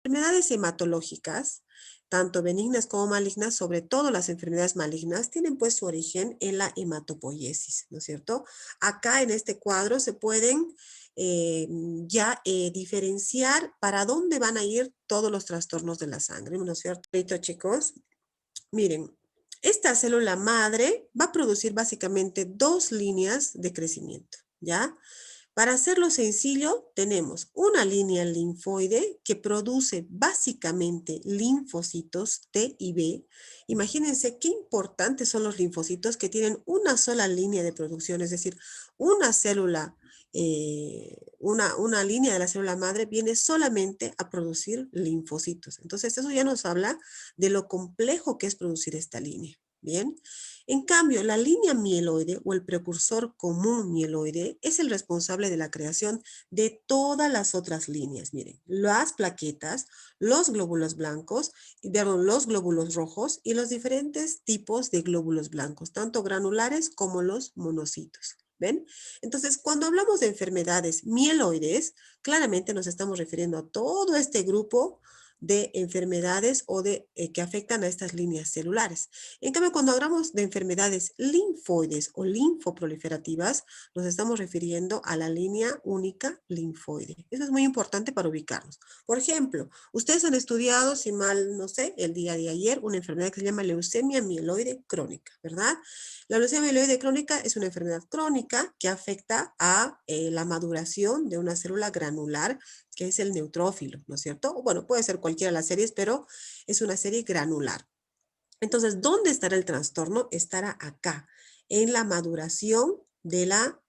Enfermedades hematológicas, tanto benignas como malignas, sobre todo las enfermedades malignas, tienen pues su origen en la hematopoiesis, ¿no es cierto? Acá en este cuadro se pueden diferenciar para dónde van a ir todos los trastornos de la sangre, ¿no es cierto? Listo, chicos. Miren, esta célula madre va a producir básicamente dos líneas de crecimiento, ¿ya? Para hacerlo sencillo, tenemos una línea linfoide que produce básicamente linfocitos T y B. Imagínense qué importantes son los linfocitos que tienen una sola línea de producción, es decir, una célula, una línea de la célula madre viene solamente a producir linfocitos. Entonces, eso ya nos habla de lo complejo que es producir esta línea. Bien. En cambio, la línea mieloide o el precursor común mieloide es el responsable de la creación de todas las otras líneas. Miren, las plaquetas, los glóbulos blancos, perdón, los glóbulos rojos y los diferentes tipos de glóbulos blancos, tanto granulares como los monocitos. ¿Ven? Entonces, cuando hablamos de enfermedades mieloides, claramente nos estamos refiriendo a todo este grupo de enfermedades o que afectan a estas líneas celulares. En cambio, cuando hablamos de enfermedades linfoides o linfoproliferativas, nos estamos refiriendo a la línea única linfoide. Eso es muy importante para ubicarnos. Por ejemplo, ustedes han estudiado, si mal no sé, el día de ayer, una enfermedad que se llama leucemia mieloide crónica, ¿verdad? La leucemia mieloide crónica es una enfermedad crónica que afecta a la maduración de una célula granular que es el neutrófilo, ¿no es cierto? Bueno, puede ser cualquiera de las series, pero es una serie granular. Entonces, ¿dónde estará el trastorno? Estará acá, en la maduración de la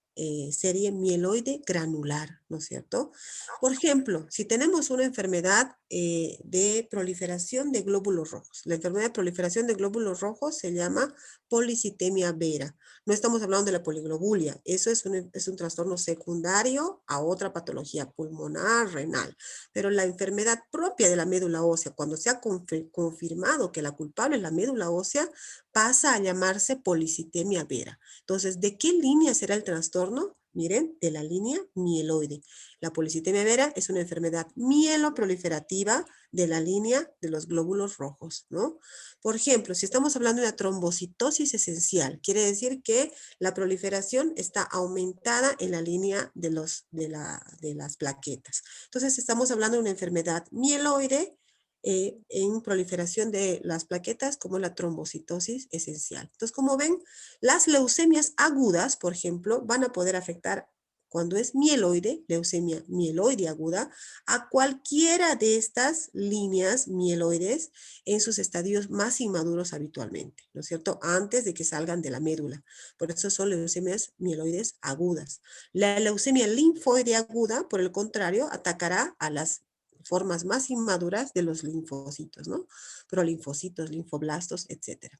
serie mieloide granular, ¿no es cierto? Por ejemplo, si tenemos una enfermedad de proliferación de glóbulos rojos, la enfermedad de proliferación de glóbulos rojos se llama policitemia vera. No estamos hablando de la poliglobulia, eso es un trastorno secundario a otra patología pulmonar, renal. Pero la enfermedad propia de la médula ósea, cuando se ha confirmado que la culpable es la médula ósea, pasa a llamarse policitemia vera. Entonces, ¿de qué línea será el trastorno? Miren, de la línea mieloide. La policitemia vera es una enfermedad mieloproliferativa de la línea de los glóbulos rojos, ¿no? Por ejemplo, si estamos hablando de una trombocitosis esencial, quiere decir que la proliferación está aumentada en la línea de las plaquetas. Entonces, estamos hablando de una enfermedad mieloide en proliferación de las plaquetas como la trombocitosis esencial. Entonces, como ven, las leucemias agudas, por ejemplo, van a poder afectar cuando es mieloide, leucemia mieloide aguda, a cualquiera de estas líneas mieloides en sus estadios más inmaduros habitualmente, ¿no es cierto? Antes de que salgan de la médula. Por eso son leucemias mieloides agudas. La leucemia linfoide aguda, por el contrario, atacará a las formas más inmaduras de los linfocitos, ¿no? Prolinfocitos, linfoblastos, etc.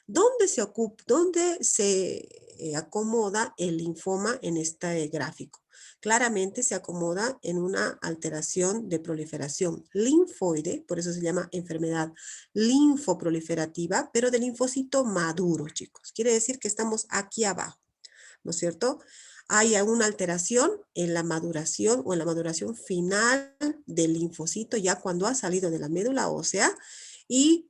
¿Dónde se acomoda el linfoma en este gráfico? Claramente se acomoda en una alteración de proliferación linfoide, por eso se llama enfermedad linfoproliferativa, pero de linfocito maduro, chicos. Quiere decir que estamos aquí abajo, ¿no es cierto? Hay alguna alteración en la maduración o en la maduración final del linfocito ya cuando ha salido de la médula ósea y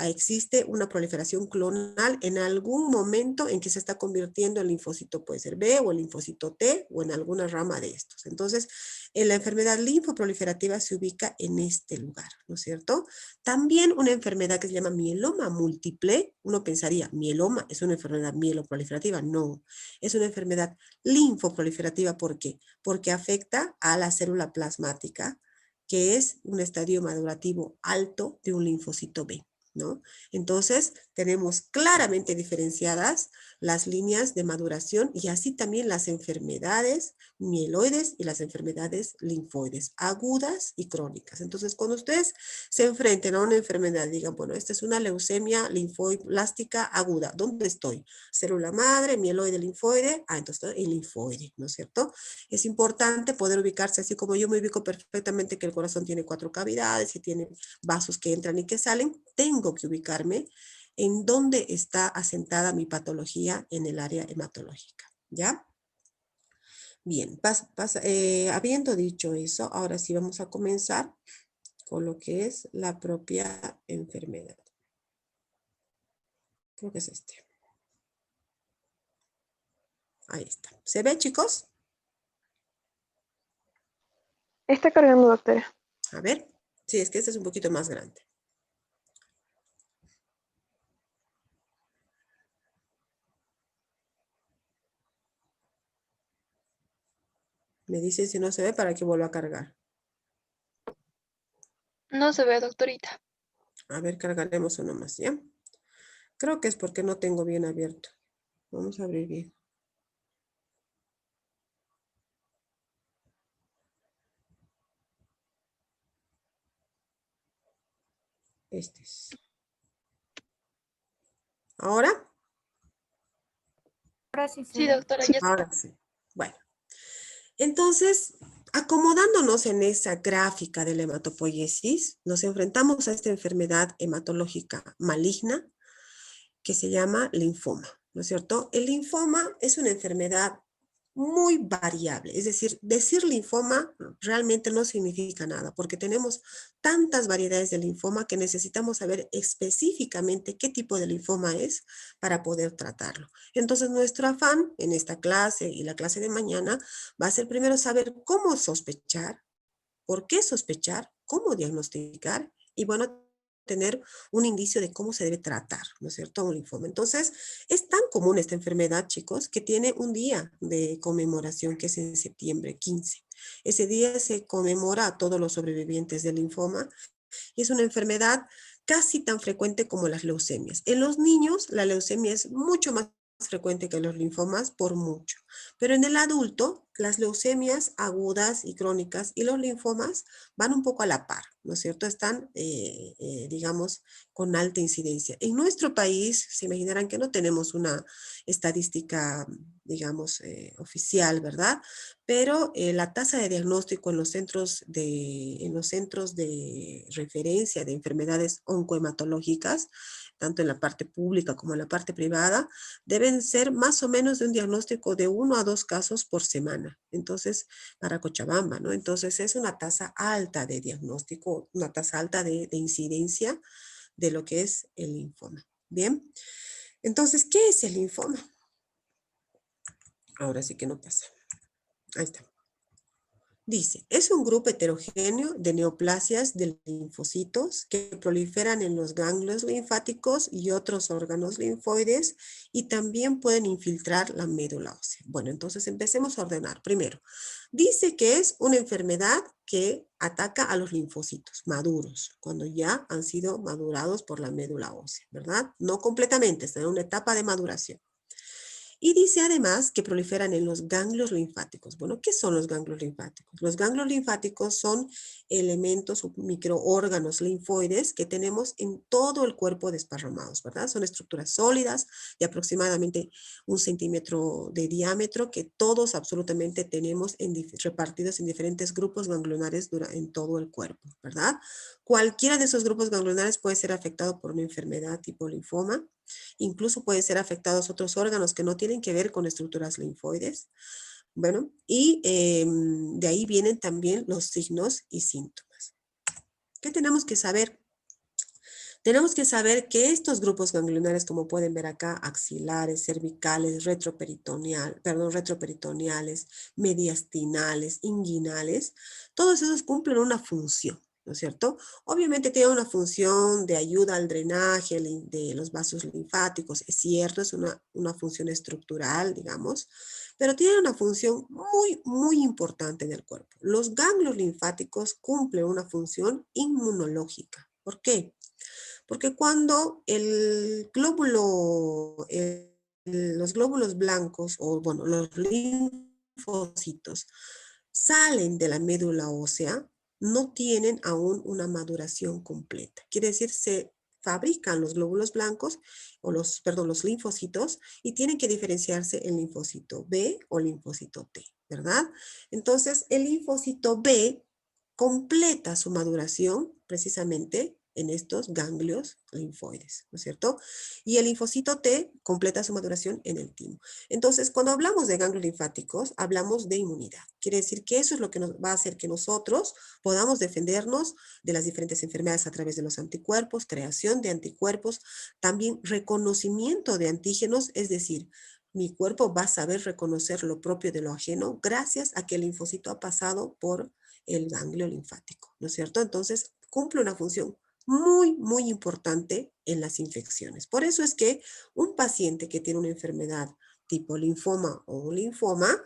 existe una proliferación clonal en algún momento en que se está convirtiendo el linfocito, puede ser B o el linfocito T o en alguna rama de estos. Entonces, la enfermedad linfoproliferativa se ubica en este lugar, ¿no es cierto? También una enfermedad que se llama mieloma múltiple, uno pensaría, mieloma es una enfermedad mieloproliferativa, no, es una enfermedad linfoproliferativa, ¿por qué? Porque afecta a la célula plasmática, que es un estadio madurativo alto de un linfocito B, ¿no? Entonces, tenemos claramente diferenciadas las líneas de maduración y así también las enfermedades mieloides y las enfermedades linfoides, agudas y crónicas. Entonces, cuando ustedes se enfrenten a una enfermedad, digan, bueno, esta es una leucemia linfoblástica aguda, ¿dónde estoy? Célula madre, mieloide, linfoide, entonces estoy en linfoide, ¿no es cierto? Es importante poder ubicarse, así como yo me ubico perfectamente que el corazón tiene 4 cavidades y tiene vasos que entran y que salen, tengo que ubicarme en dónde está asentada mi patología en el área hematológica, ¿ya? Bien, habiendo dicho eso, ahora sí vamos a comenzar con lo que es la propia enfermedad. Creo que es este. Ahí está. ¿Se ve, chicos? Está cargando, doctora. A ver. Sí, es que este es un poquito más grande. Me dice si no se ve para que vuelva a cargar. No se ve, doctorita. A ver, cargaremos uno más, ¿ya? Creo que es porque no tengo bien abierto. Vamos a abrir bien. Este es. ¿Ahora? Ahora sí se Sí, ve. doctora, ya está. Ahora sí. Bueno. Entonces, acomodándonos en esa gráfica de la hematopoiesis, nos enfrentamos a esta enfermedad hematológica maligna que se llama linfoma, ¿no es cierto? El linfoma es una enfermedad muy variable, es decir linfoma realmente no significa nada, porque tenemos tantas variedades de linfoma que necesitamos saber específicamente qué tipo de linfoma es para poder tratarlo. Entonces, nuestro afán en esta clase y la clase de mañana va a ser primero saber cómo sospechar, por qué sospechar, cómo diagnosticar y bueno, tener un indicio de cómo se debe tratar, ¿no es cierto?, un linfoma. Entonces, es tan común esta enfermedad, chicos, que tiene un día de conmemoración que es en septiembre 15. Ese día se conmemora a todos los sobrevivientes del linfoma y es una enfermedad casi tan frecuente como las leucemias. En los niños, la leucemia es mucho más frecuente que los linfomas por mucho. Pero en el adulto, las leucemias agudas y crónicas y los linfomas van un poco a la par, ¿no es cierto? Están, digamos, con alta incidencia. En nuestro país, se imaginarán que no tenemos una estadística, digamos, oficial, ¿verdad? Pero la tasa de diagnóstico en los centros de referencia de enfermedades oncohematológicas, tanto en la parte pública como en la parte privada, deben ser más o menos de un diagnóstico de 1 a 2 casos por semana. Entonces, para Cochabamba, ¿no? Entonces, es una tasa alta de diagnóstico, una tasa alta de incidencia de lo que es el linfoma. Bien, entonces, ¿qué es el linfoma? Ahora sí que no pasa. Ahí está. Dice, es un grupo heterogéneo de neoplasias de linfocitos que proliferan en los ganglios linfáticos y otros órganos linfoides y también pueden infiltrar la médula ósea. Bueno, entonces empecemos a ordenar. Primero, dice que es una enfermedad que ataca a los linfocitos maduros, cuando ya han sido madurados por la médula ósea, ¿verdad? No completamente, está en una etapa de maduración. Y dice además que proliferan en los ganglios linfáticos. Bueno, ¿qué son los ganglios linfáticos? Los ganglios linfáticos son elementos o microórganos linfoides que tenemos en todo el cuerpo desparramados, ¿verdad? Son estructuras sólidas de aproximadamente 1 centímetro de diámetro que todos absolutamente tenemos repartidos en diferentes grupos ganglionares en todo el cuerpo, ¿verdad? Cualquiera de esos grupos ganglionares puede ser afectado por una enfermedad tipo linfoma. Incluso pueden ser afectados otros órganos que no tienen que ver con estructuras linfoides. Bueno, y de ahí vienen también los signos y síntomas. ¿Qué tenemos que saber? Tenemos que saber que estos grupos ganglionares, como pueden ver acá, axilares, cervicales, retroperitoneales, mediastinales, inguinales, todos esos cumplen una función, ¿no es cierto? Obviamente tiene una función de ayuda al drenaje de los vasos linfáticos, es cierto, es una función estructural, digamos, pero tiene una función muy, muy importante en el cuerpo. Los ganglios linfáticos cumplen una función inmunológica. ¿Por qué? Porque cuando los glóbulos blancos, o bueno, los linfocitos, salen de la médula ósea, no tienen aún una maduración completa. Quiere decir, se fabrican los glóbulos blancos, los linfocitos, y tienen que diferenciarse el linfocito B o linfocito T, ¿verdad? Entonces, el linfocito B completa su maduración precisamente en estos ganglios linfoides, ¿no es cierto? Y el linfocito T completa su maduración en el timo. Entonces, cuando hablamos de ganglios linfáticos, hablamos de inmunidad. Quiere decir que eso es lo que nos va a hacer que nosotros podamos defendernos de las diferentes enfermedades a través de los anticuerpos, creación de anticuerpos, también reconocimiento de antígenos, es decir, mi cuerpo va a saber reconocer lo propio de lo ajeno gracias a que el linfocito ha pasado por el ganglio linfático, ¿no es cierto? Entonces, cumple una función muy, muy importante en las infecciones. Por eso es que un paciente que tiene una enfermedad tipo linfoma o un linfoma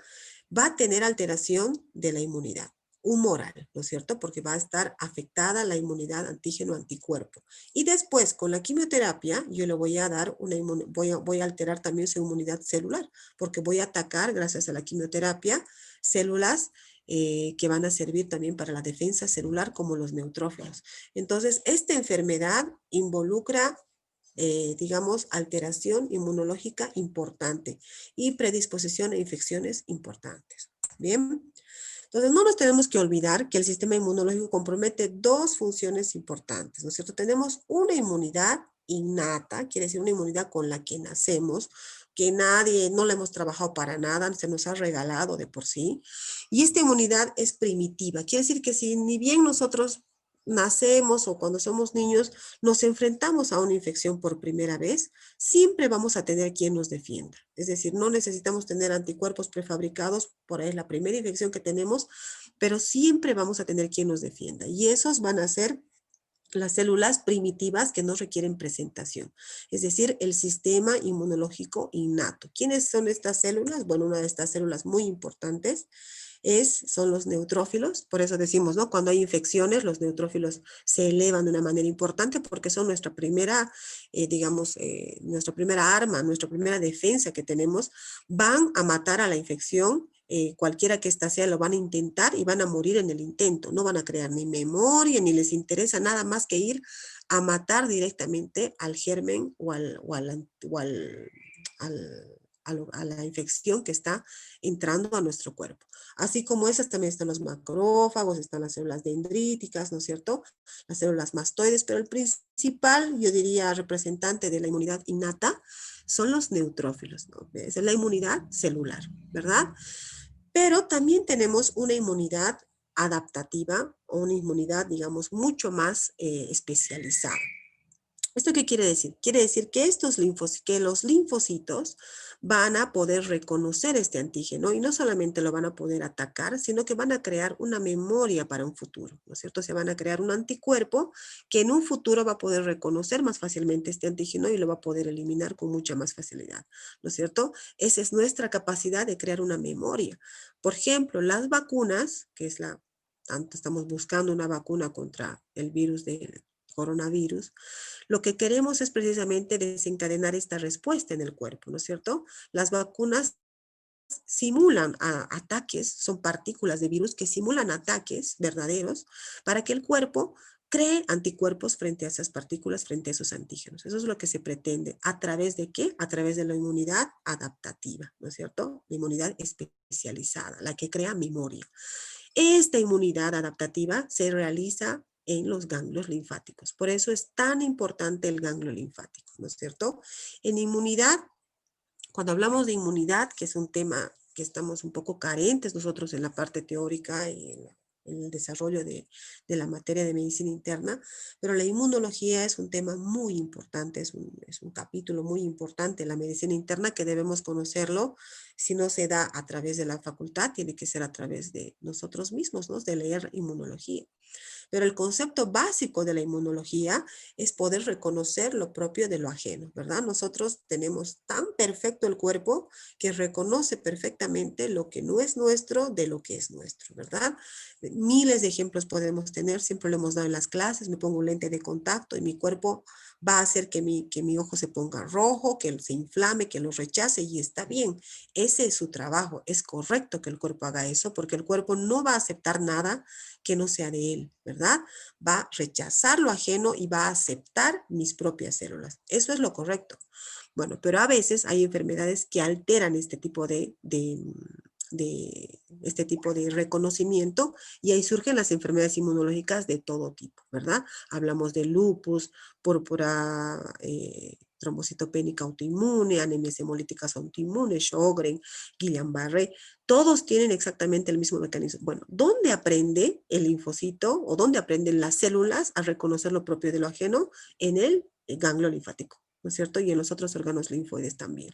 va a tener alteración de la inmunidad humoral, ¿no es cierto? Porque va a estar afectada la inmunidad antígeno-anticuerpo. Y después, con la quimioterapia, yo le voy a dar voy a alterar también su inmunidad celular, porque voy a atacar, gracias a la quimioterapia, células que van a servir también para la defensa celular, como los neutrófilos. Entonces, esta enfermedad involucra, digamos, alteración inmunológica importante y predisposición a infecciones importantes. Bien. Entonces, no nos tenemos que olvidar que el sistema inmunológico compromete dos funciones importantes, ¿no es cierto? Tenemos una inmunidad innata, quiere decir una inmunidad con la que nacemos, que nadie, no la hemos trabajado para nada, se nos ha regalado de por sí. Y esta inmunidad es primitiva, quiere decir que si ni bien nosotros nacemos o cuando somos niños nos enfrentamos a una infección por primera vez, siempre vamos a tener quien nos defienda. Es decir, no necesitamos tener anticuerpos prefabricados, por ahí es la primera infección que tenemos, pero siempre vamos a tener quien nos defienda. Y esos van a ser las células primitivas que no requieren presentación, es decir, el sistema inmunológico innato. ¿Quiénes son estas células? Bueno, una de estas células muy importantes son los neutrófilos, por eso decimos, ¿no? Cuando hay infecciones, los neutrófilos se elevan de una manera importante porque son nuestra primera, digamos, nuestra primera arma, nuestra primera defensa que tenemos. Van a matar a la infección, cualquiera que ésta sea, lo van a intentar y van a morir en el intento. No van a crear ni memoria, ni les interesa nada más que ir a matar directamente al germen o a la infección que está entrando a nuestro cuerpo. Así como esas también están los macrófagos, están las células dendríticas, ¿no es cierto? Las células mastoides, pero el principal, yo diría, representante de la inmunidad innata son los neutrófilos, ¿no? Esa es la inmunidad celular, ¿verdad? Pero también tenemos una inmunidad adaptativa o una inmunidad, digamos, mucho más especializada. ¿Esto qué quiere decir? Quiere decir que que los linfocitos van a poder reconocer este antígeno y no solamente lo van a poder atacar, sino que van a crear una memoria para un futuro, ¿no es cierto? Se van a crear un anticuerpo que en un futuro va a poder reconocer más fácilmente este antígeno y lo va a poder eliminar con mucha más facilidad, ¿no es cierto? Esa es nuestra capacidad de crear una memoria. Por ejemplo, las vacunas, que es tanto estamos buscando una vacuna contra el virus del coronavirus, lo que queremos es precisamente desencadenar esta respuesta en el cuerpo, ¿no es cierto? Las vacunas simulan ataques, son partículas de virus que simulan ataques verdaderos para que el cuerpo cree anticuerpos frente a esas partículas, frente a esos antígenos. Eso es lo que se pretende. ¿A través de qué? A través de la inmunidad adaptativa, ¿no es cierto? La inmunidad especializada, la que crea memoria. Esta inmunidad adaptativa se realiza en los ganglios linfáticos. Por eso es tan importante el ganglio linfático, ¿no es cierto? En inmunidad, cuando hablamos de inmunidad, que es un tema que estamos un poco carentes nosotros en la parte teórica y en el desarrollo de la materia de medicina interna, pero la inmunología es un tema muy importante, es un capítulo muy importante en la medicina interna que debemos conocerlo. Si no se da a través de la facultad, tiene que ser a través de nosotros mismos, ¿no? De leer inmunología. Pero el concepto básico de la inmunología es poder reconocer lo propio de lo ajeno, ¿verdad? Nosotros tenemos tan perfecto el cuerpo que reconoce perfectamente lo que no es nuestro de lo que es nuestro, ¿verdad? Miles de ejemplos podemos tener, siempre lo hemos dado en las clases, me pongo un lente de contacto y mi cuerpo va a hacer que mi ojo se ponga rojo, que se inflame, que lo rechace y está bien. Ese es su trabajo, es correcto que el cuerpo haga eso porque el cuerpo no va a aceptar nada que no sea de él, ¿verdad? Va a rechazar lo ajeno y va a aceptar mis propias células. Eso es lo correcto. Bueno, pero a veces hay enfermedades que alteran este tipo de este tipo de reconocimiento y ahí surgen las enfermedades inmunológicas de todo tipo, ¿verdad? Hablamos de lupus, púrpura trombocitopénica autoinmune, anemias hemolíticas autoinmunes, Sjögren, Guillain-Barré, todos tienen exactamente el mismo mecanismo. Bueno, ¿dónde aprende el linfocito o dónde aprenden las células a reconocer lo propio de lo ajeno? En el ganglio linfático, ¿no es cierto? Y en los otros órganos linfoides también.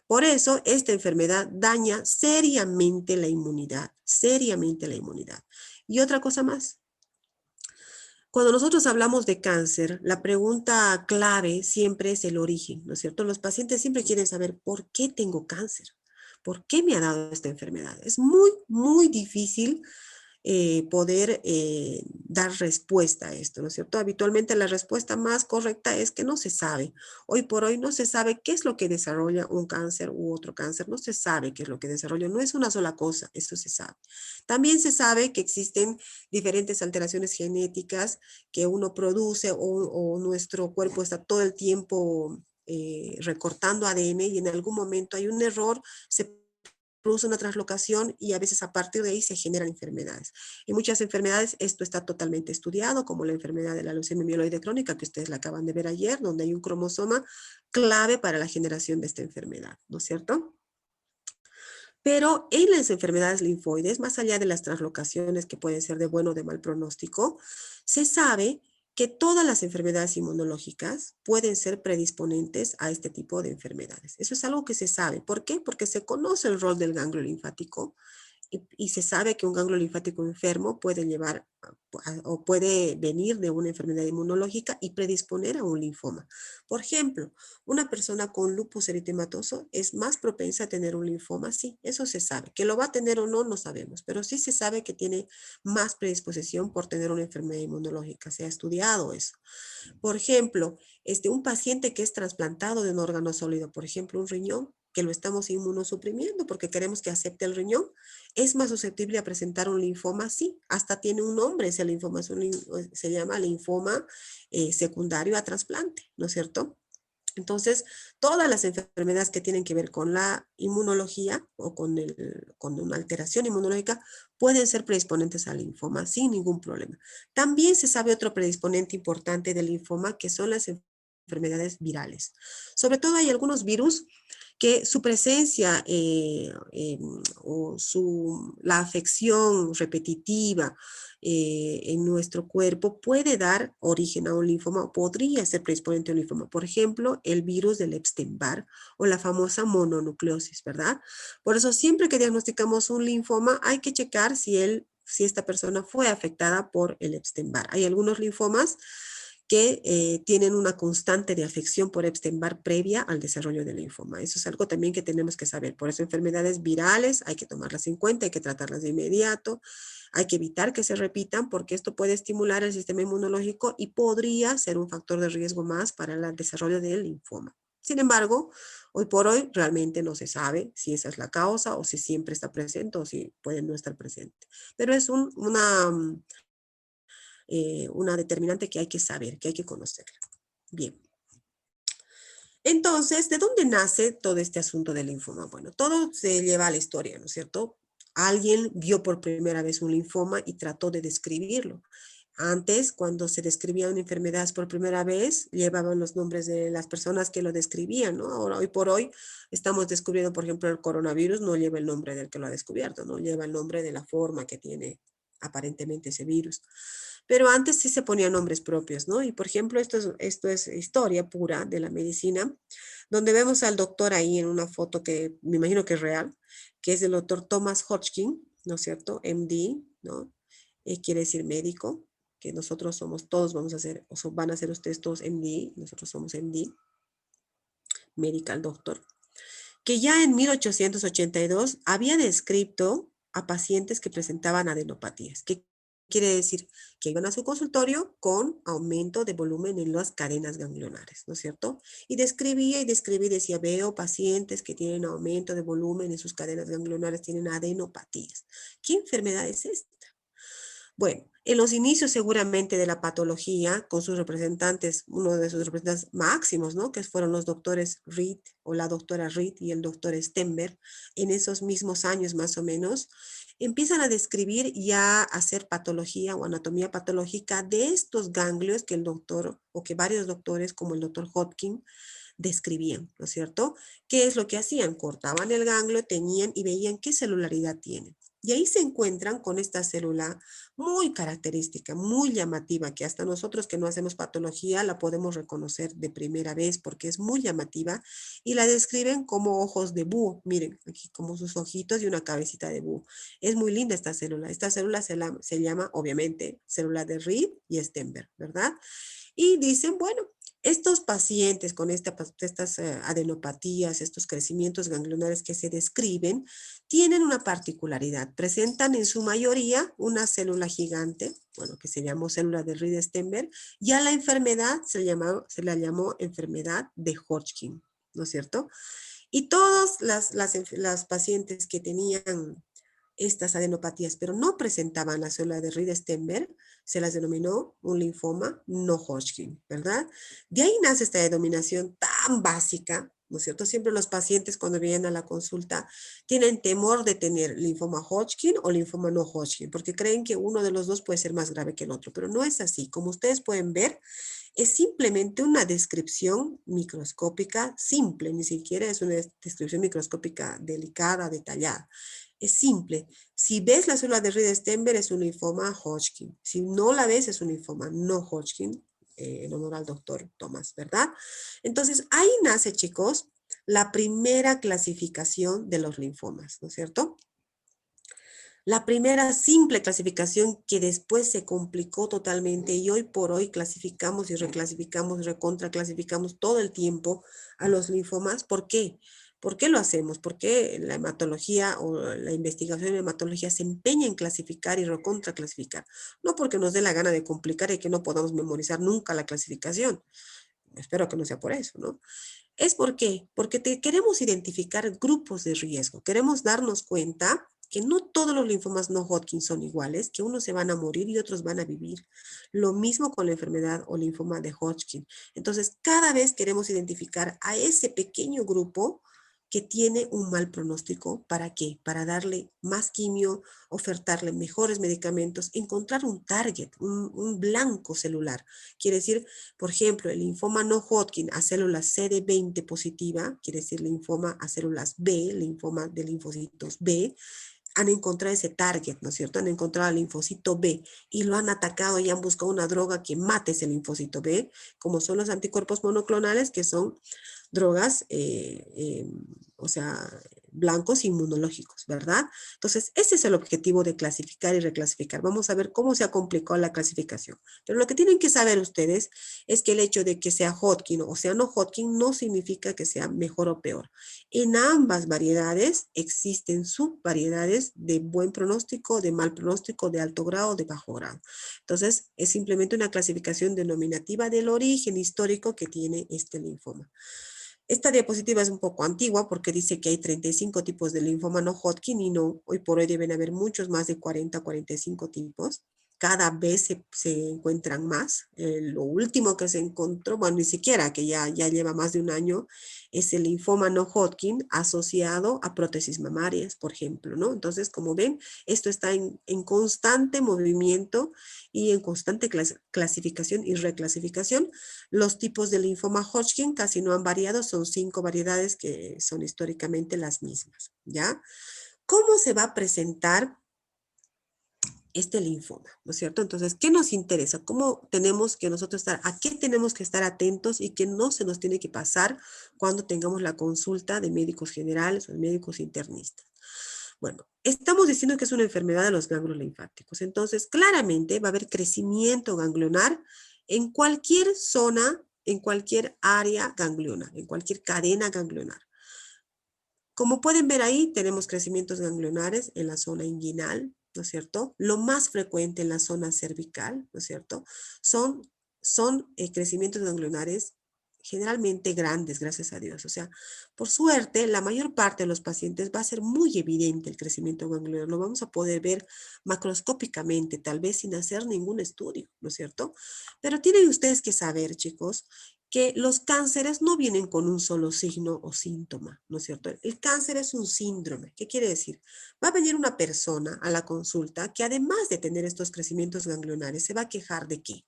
Por eso, esta enfermedad daña seriamente la inmunidad, seriamente la inmunidad. Y otra cosa más, cuando nosotros hablamos de cáncer, la pregunta clave siempre es el origen, ¿no es cierto? Los pacientes siempre quieren saber por qué tengo cáncer, por qué me ha dado esta enfermedad. Es muy, muy difícil poder dar respuesta a esto, ¿no es cierto? Habitualmente la respuesta más correcta es que no se sabe. Hoy por hoy no se sabe qué es lo que desarrolla un cáncer u otro cáncer, no se sabe qué es lo que desarrolla, no es una sola cosa, eso se sabe. También se sabe que existen diferentes alteraciones genéticas que uno produce o nuestro cuerpo está todo el tiempo recortando ADN y en algún momento hay un error, se produce una translocación y a veces a partir de ahí se generan enfermedades. En muchas enfermedades esto está totalmente estudiado, como la enfermedad de la leucemia mieloide crónica, que ustedes la acaban de ver ayer, donde hay un cromosoma clave para la generación de esta enfermedad, ¿no es cierto? Pero en las enfermedades linfoides, más allá de las translocaciones que pueden ser de buen o de mal pronóstico, se sabe que todas las enfermedades inmunológicas pueden ser predisponentes a este tipo de enfermedades. Eso es algo que se sabe. ¿Por qué? Porque se conoce el rol del ganglio linfático y se sabe que un ganglio linfático enfermo puede llevar o puede venir de una enfermedad inmunológica y predisponer a un linfoma. Por ejemplo, una persona con lupus eritematoso es más propensa a tener un linfoma, sí, eso se sabe. Que lo va a tener o no, no sabemos, pero sí se sabe que tiene más predisposición por tener una enfermedad inmunológica, se ha estudiado eso. Por ejemplo, un paciente que es trasplantado de un órgano sólido, por ejemplo, un riñón, que lo estamos inmunosuprimiendo porque queremos que acepte el riñón, es más susceptible a presentar un linfoma, sí, hasta tiene un nombre ese linfoma, se llama linfoma secundario a trasplante, ¿no es cierto? Entonces, todas las enfermedades que tienen que ver con la inmunología o con una alteración inmunológica pueden ser predisponentes al linfoma sin ningún problema. También se sabe otro predisponente importante del linfoma que son las enfermedades virales. Sobre todo hay algunos virus que su presencia o la afección repetitiva en nuestro cuerpo puede dar origen a un linfoma, podría ser predisponente a un linfoma. Por ejemplo, el virus del Epstein-Barr o la famosa mononucleosis, ¿verdad? Por eso siempre que diagnosticamos un linfoma hay que checar si esta persona fue afectada por el Epstein-Barr. Hay algunos linfomas que tienen una constante de afección por Epstein-Barr previa al desarrollo del linfoma. Eso es algo también que tenemos que saber. Por eso enfermedades virales hay que tomarlas en cuenta, hay que tratarlas de inmediato, hay que evitar que se repitan porque esto puede estimular el sistema inmunológico y podría ser un factor de riesgo más para el desarrollo del linfoma. Sin embargo, hoy por hoy realmente no se sabe si esa es la causa o si siempre está presente o si puede no estar presente. Pero es una determinante que hay que saber, que hay que conocer. Bien. Entonces, ¿de dónde nace todo este asunto del linfoma? Bueno, todo se lleva a la historia, ¿no es cierto? Alguien vio por primera vez un linfoma y trató de describirlo. Antes, cuando se describían enfermedades por primera vez, llevaban los nombres de las personas que lo describían, ¿no? Ahora, hoy por hoy, estamos descubriendo, por ejemplo, el coronavirus no lleva el nombre del que lo ha descubierto, no lleva el nombre de la forma que tiene aparentemente ese virus. Pero antes sí se ponían nombres propios, ¿no? Y por ejemplo, esto es historia pura de la medicina, donde vemos al doctor ahí en una foto que me imagino que es real, que es el doctor Thomas Hodgkin, ¿no es cierto? MD, ¿no? Quiere decir médico, que nosotros somos, todos vamos a ser, o van a ser ustedes todos MD, nosotros somos MD, Medical Doctor, que ya en 1882 había descrito a pacientes que presentaban adenopatías. ¿Qué quiere decir? Que iban a su consultorio con aumento de volumen en las cadenas ganglionares, ¿no es cierto? Y describía y describía y decía, veo pacientes que tienen aumento de volumen en sus cadenas ganglionares, tienen adenopatías. ¿Qué enfermedad es esta? Bueno, en los inicios seguramente de la patología, con sus representantes, uno de sus representantes máximos, ¿no? Que fueron los doctores Reed o la doctora Reed y el doctor Stenberg, en esos mismos años más o menos, empiezan a describir y a hacer patología o anatomía patológica de estos ganglios que el doctor o que varios doctores como el doctor Hodgkin describían, ¿no es cierto? ¿Qué es lo que hacían? Cortaban el ganglio, tenían y veían qué celularidad tiene. Y ahí se encuentran con esta célula muy característica, muy llamativa, que hasta nosotros que no hacemos patología la podemos reconocer de primera vez porque es muy llamativa y la describen como ojos de búho. Miren, aquí como sus ojitos y una cabecita de búho. Es muy linda esta célula. Esta célula se llama, obviamente, célula de Reed y Stenberg, ¿verdad? Y dicen, bueno, estos pacientes con estas adenopatías, estos crecimientos ganglionares que se describen, tienen una particularidad. Presentan en su mayoría una célula gigante, bueno, que se llamó célula de Reed-Stenberg, y a la enfermedad se la llamó enfermedad de Hodgkin, ¿no es cierto? Y todas las pacientes que tenían estas adenopatías, pero no presentaban la célula de Reed-Stenberg, se las denominó un linfoma no Hodgkin, ¿verdad? De ahí nace esta denominación tan básica, ¿no es cierto? Siempre los pacientes cuando vienen a la consulta tienen temor de tener linfoma Hodgkin o linfoma no Hodgkin, porque creen que uno de los dos puede ser más grave que el otro, pero no es así. Como ustedes pueden ver, es simplemente una descripción microscópica simple, ni siquiera es una descripción microscópica delicada, detallada. Es simple. Si ves la célula de Reed-Stenberg es un linfoma Hodgkin. Si no la ves es un linfoma no Hodgkin, en honor al doctor Thomas, ¿verdad? Entonces ahí nace, chicos, la primera clasificación de los linfomas, ¿no es cierto? La primera simple clasificación que después se complicó totalmente y hoy por hoy clasificamos y reclasificamos, recontraclasificamos todo el tiempo a los linfomas. ¿Por qué? ¿Por qué lo hacemos? ¿Por qué la hematología o la investigación en hematología se empeña en clasificar y recontraclasificar? No porque nos dé la gana de complicar y que no podamos memorizar nunca la clasificación. Espero que no sea por eso, ¿no? ¿Es por qué? Porque queremos identificar grupos de riesgo. Queremos darnos cuenta que no todos los linfomas no Hodgkin son iguales, que unos se van a morir y otros van a vivir. Lo mismo con la enfermedad o linfoma de Hodgkin. Entonces, cada vez queremos identificar a ese pequeño grupo que tiene un mal pronóstico. ¿Para qué? Para darle más quimio, ofertarle mejores medicamentos, encontrar un target, un blanco celular. Quiere decir, por ejemplo, el linfoma no Hodgkin a células CD20 positiva, quiere decir linfoma a células B, linfoma de linfocitos B, han encontrado ese target, ¿no es cierto? Han encontrado al linfocito B y lo han atacado y han buscado una droga que mate ese linfocito B, como son los anticuerpos monoclonales, que son drogas, o sea, blancos inmunológicos, ¿verdad? Entonces, ese es el objetivo de clasificar y reclasificar. Vamos a ver cómo se ha complicado la clasificación. Pero lo que tienen que saber ustedes es que el hecho de que sea Hodgkin o sea no Hodgkin no significa que sea mejor o peor. En ambas variedades existen subvariedades de buen pronóstico, de mal pronóstico, de alto grado, de bajo grado. Entonces, es simplemente una clasificación denominativa del origen histórico que tiene este linfoma. Esta diapositiva es un poco antigua porque dice que hay 35 tipos de linfoma no Hodgkin y no, hoy por hoy deben haber muchos, más de 40, 45 tipos. Cada vez se encuentran más. Lo último que se encontró, bueno, ni siquiera, que ya lleva más de un año, es el linfoma no Hodgkin asociado a prótesis mamarias, por ejemplo, ¿no? Entonces, como ven, esto está en constante movimiento y en constante clasificación y reclasificación. Los tipos de linfoma Hodgkin casi no han variado, son 5 variedades que son históricamente las mismas, ¿ya? ¿Cómo se va a presentar este linfoma, ¿no es cierto? Entonces, ¿qué nos interesa? ¿Cómo tenemos que nosotros estar, a qué tenemos que estar atentos y qué no se nos tiene que pasar cuando tengamos la consulta de médicos generales o de médicos internistas? Bueno, estamos diciendo que es una enfermedad de los ganglios linfáticos. Entonces, claramente va a haber crecimiento ganglionar en cualquier zona, en cualquier área gangliona, en cualquier cadena ganglionar. Como pueden ver ahí, tenemos crecimientos ganglionares en la zona inguinal, ¿no es cierto? Lo más frecuente en la zona cervical, ¿no es cierto? Son crecimientos ganglionares generalmente grandes, gracias a Dios. O sea, por suerte, la mayor parte de los pacientes va a ser muy evidente el crecimiento ganglionar. Lo vamos a poder ver macroscópicamente, tal vez sin hacer ningún estudio, ¿no es cierto? Pero tienen ustedes que saber, chicos, que los cánceres no vienen con un solo signo o síntoma, ¿no es cierto? El cáncer es un síndrome. ¿Qué quiere decir? Va a venir una persona a la consulta que además de tener estos crecimientos ganglionares, se va a quejar de qué?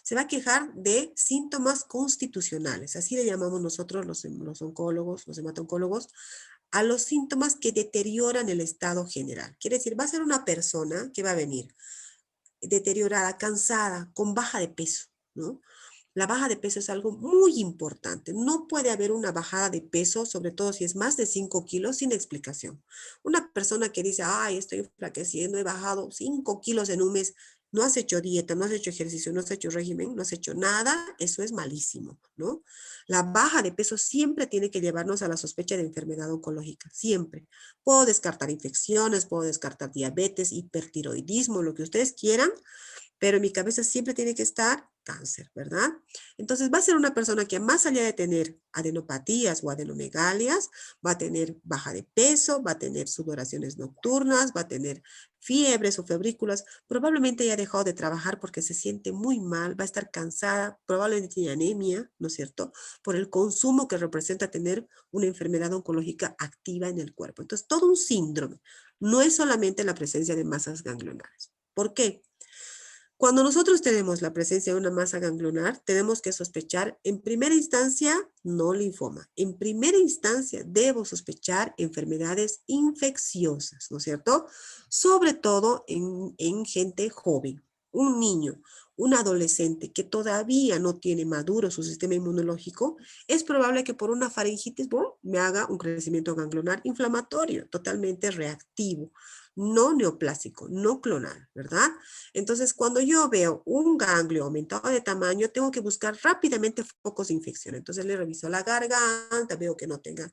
Se va a quejar de síntomas constitucionales, así le llamamos nosotros los oncólogos, los hematoncólogos, a los síntomas que deterioran el estado general. Quiere decir, va a ser una persona que va a venir deteriorada, cansada, con baja de peso, ¿no? La baja de peso es algo muy importante. No puede haber una bajada de peso, sobre todo si es más de 5 kilos, sin explicación. Una persona que dice, ay, estoy enflaqueciendo, he bajado 5 kilos en un mes, no has hecho dieta, no has hecho ejercicio, no has hecho régimen, no has hecho nada, eso es malísimo, ¿no? La baja de peso siempre tiene que llevarnos a la sospecha de enfermedad oncológica, siempre. Puedo descartar infecciones, puedo descartar diabetes, hipertiroidismo, lo que ustedes quieran, pero en mi cabeza siempre tiene que estar cáncer, ¿verdad? Entonces va a ser una persona que más allá de tener adenopatías o adenomegalias, va a tener baja de peso, va a tener sudoraciones nocturnas, va a tener fiebres o febrículas, probablemente haya dejado de trabajar porque se siente muy mal, va a estar cansada, probablemente tiene anemia, ¿no es cierto? Por el consumo que representa tener una enfermedad oncológica activa en el cuerpo. Entonces, todo un síndrome, no es solamente la presencia de masas ganglionares. ¿Por qué? Cuando nosotros tenemos la presencia de una masa ganglionar, tenemos que sospechar en primera instancia no linfoma. En primera instancia debo sospechar enfermedades infecciosas, ¿no es cierto? Sobre todo en gente joven, un niño, un adolescente que todavía no tiene maduro su sistema inmunológico, es probable que por una faringitis me haga un crecimiento ganglionar inflamatorio, totalmente reactivo, no neoplásico, no clonal, ¿verdad? Entonces, cuando yo veo un ganglio aumentado de tamaño, tengo que buscar rápidamente focos de infección. Entonces, le reviso la garganta, veo que no tenga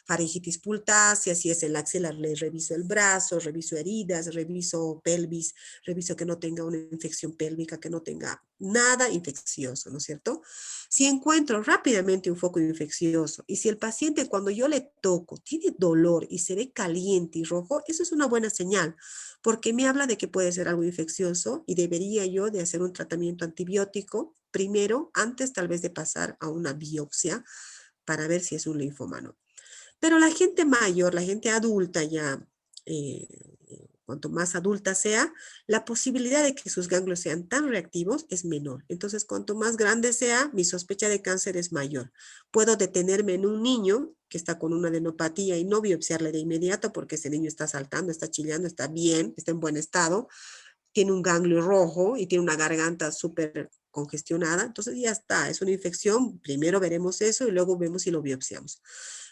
faringitis pultácea, si es el axilar, le reviso el brazo, reviso heridas, reviso pelvis, reviso que no tenga una infección pélvica, que no tenga nada infeccioso, ¿no es cierto? Si encuentro rápidamente un foco infeccioso y si el paciente cuando yo le toco tiene dolor y se ve caliente y rojo, eso es una buena señal, porque me habla de que puede ser algo infeccioso y debería yo de hacer un tratamiento antibiótico primero, antes tal vez de pasar a una biopsia para ver si es un linfoma. Pero la gente mayor, la gente adulta ya, eh, cuanto más adulta sea, la posibilidad de que sus ganglios sean tan reactivos es menor. Entonces, cuanto más grande sea, mi sospecha de cáncer es mayor. Puedo detenerme en un niño que está con una adenopatía y no biopsiarle de inmediato porque ese niño está saltando, está chillando, está bien, está en buen estado, tiene un ganglio rojo y tiene una garganta súper congestionada, entonces ya está, es una infección, primero veremos eso y luego vemos si lo biopsiamos.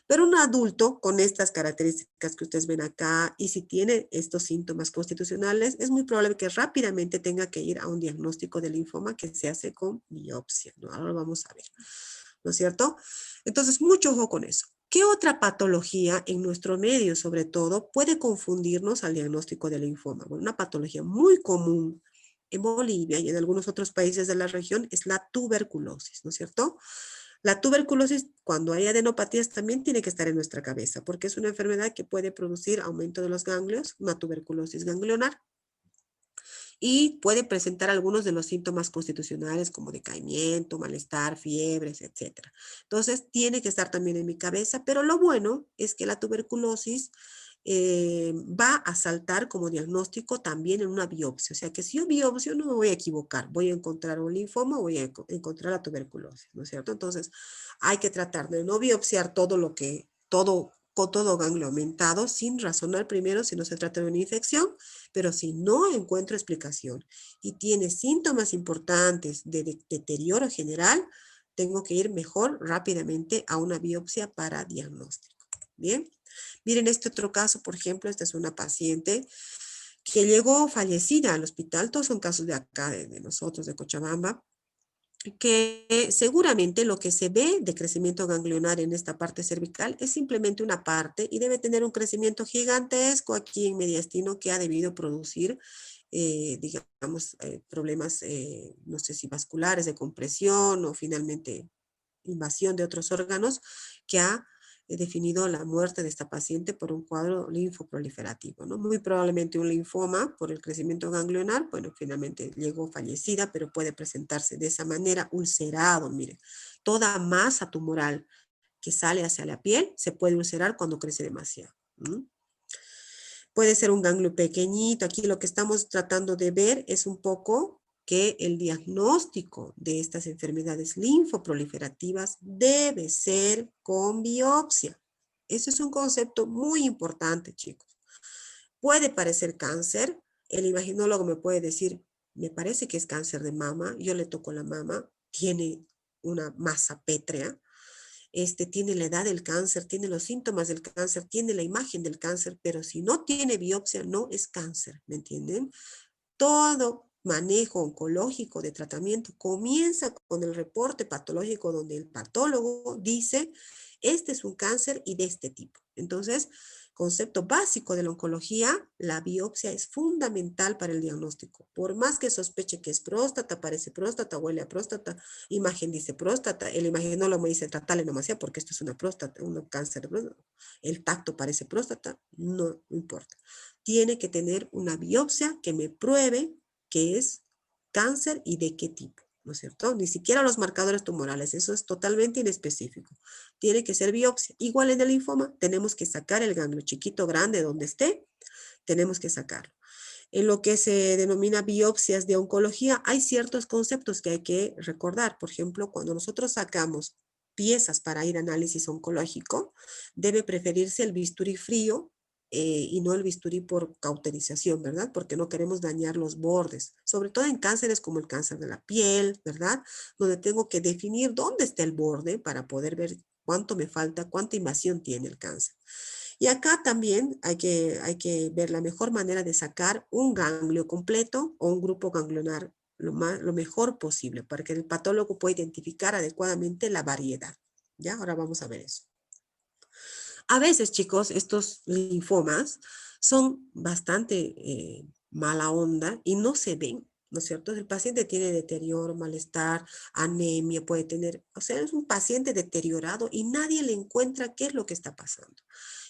Pero un adulto con estas características que ustedes ven acá y si tiene estos síntomas constitucionales, es muy probable que rápidamente tenga que ir a un diagnóstico de linfoma que se hace con biopsia, ¿no? Ahora lo vamos a ver, ¿no es cierto? Entonces, mucho ojo con eso. ¿Qué otra patología en nuestro medio, sobre todo, puede confundirnos al diagnóstico de linfoma? Bueno, una patología muy común en Bolivia y en algunos otros países de la región es la tuberculosis, ¿no es cierto? La tuberculosis, cuando hay adenopatías, también tiene que estar en nuestra cabeza, porque es una enfermedad que puede producir aumento de los ganglios, una tuberculosis ganglionar, y puede presentar algunos de los síntomas constitucionales como decaimiento, malestar, fiebres, etcétera. Entonces, tiene que estar también en mi cabeza, pero lo bueno es que la tuberculosis va a saltar como diagnóstico también en una biopsia. O sea que si yo biopsio no me voy a equivocar, voy a encontrar un linfoma, voy a encontrar la tuberculosis, ¿no es cierto? Entonces hay que tratar de no biopsiar con todo ganglio aumentado sin razonar primero si no se trata de una infección, pero si no encuentro explicación y tiene síntomas importantes de deterioro general, tengo que ir mejor rápidamente a una biopsia para diagnóstico. Bien. Miren este otro caso, por ejemplo, esta es una paciente que llegó fallecida al hospital, todos son casos de acá, de nosotros, de Cochabamba, que seguramente lo que se ve de crecimiento ganglionar en esta parte cervical es simplemente una parte y debe tener un crecimiento gigantesco aquí en mediastino que ha debido producir, digamos, problemas, no sé si vasculares, de compresión o finalmente invasión de otros órganos que ha definido la muerte de esta paciente por un cuadro linfoproliferativo, ¿no? Muy probablemente un linfoma por el crecimiento ganglionar, bueno, finalmente llegó fallecida, pero puede presentarse de esa manera, ulcerado, miren. Toda masa tumoral que sale hacia la piel se puede ulcerar cuando crece demasiado. Puede ser un ganglio pequeñito. Aquí lo que estamos tratando de ver es un poco que el diagnóstico de estas enfermedades linfoproliferativas debe ser con biopsia. Ese es un concepto muy importante, chicos. Puede parecer cáncer. El imaginólogo me puede decir, me parece que es cáncer de mama. Yo le toco la mama, tiene una masa pétrea. Tiene la edad del cáncer, tiene los síntomas del cáncer, tiene la imagen del cáncer, pero si no tiene biopsia, no es cáncer, ¿me entienden? Todo manejo oncológico de tratamiento comienza con el reporte patológico donde el patólogo dice, este es un cáncer y de este tipo. Entonces, concepto básico de la oncología, la biopsia es fundamental para el diagnóstico. Por más que sospeche que es próstata, parece próstata, huele a próstata, imagen dice próstata, el imaginólogo me dice tratale nomás ya porque esto es una próstata, un cáncer de próstata, el tacto parece próstata, no importa. Tiene que tener una biopsia que me pruebe que es cáncer y de qué tipo, ¿no es cierto? Ni siquiera los marcadores tumorales, eso es totalmente inespecífico. Tiene que ser biopsia. Igual en el linfoma, tenemos que sacar el ganglio chiquito, grande, donde esté, tenemos que sacarlo. En lo que se denomina biopsias de oncología, hay ciertos conceptos que hay que recordar. Por ejemplo, cuando nosotros sacamos piezas para ir a análisis oncológico, debe preferirse el bisturí frío y no el bisturí por cauterización, ¿verdad? Porque no queremos dañar los bordes, sobre todo en cánceres como el cáncer de la piel, ¿verdad? Donde tengo que definir dónde está el borde para poder ver cuánto me falta, cuánta invasión tiene el cáncer. Y acá también hay que ver la mejor manera de sacar un ganglio completo o un grupo ganglionar lo mejor posible para que el patólogo pueda identificar adecuadamente la variedad. ¿Ya? Ahora vamos a ver eso. A veces, chicos, estos linfomas son bastante mala onda y no se ven, ¿no es cierto? El paciente tiene deterioro, malestar, anemia, puede tener, o sea, es un paciente deteriorado y nadie le encuentra qué es lo que está pasando.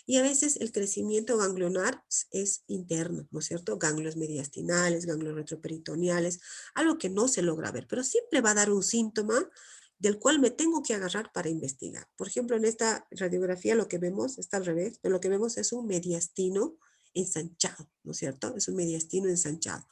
Y a veces el crecimiento ganglionar es interno, ¿no es cierto? Ganglios mediastinales, ganglios retroperitoneales, algo que no se logra ver, pero siempre va a dar un síntoma del cual me tengo que agarrar para investigar. Por ejemplo, en esta radiografía lo que vemos está al revés, pero lo que vemos es un mediastino ensanchado, ¿no es cierto? Es un mediastino ensanchado.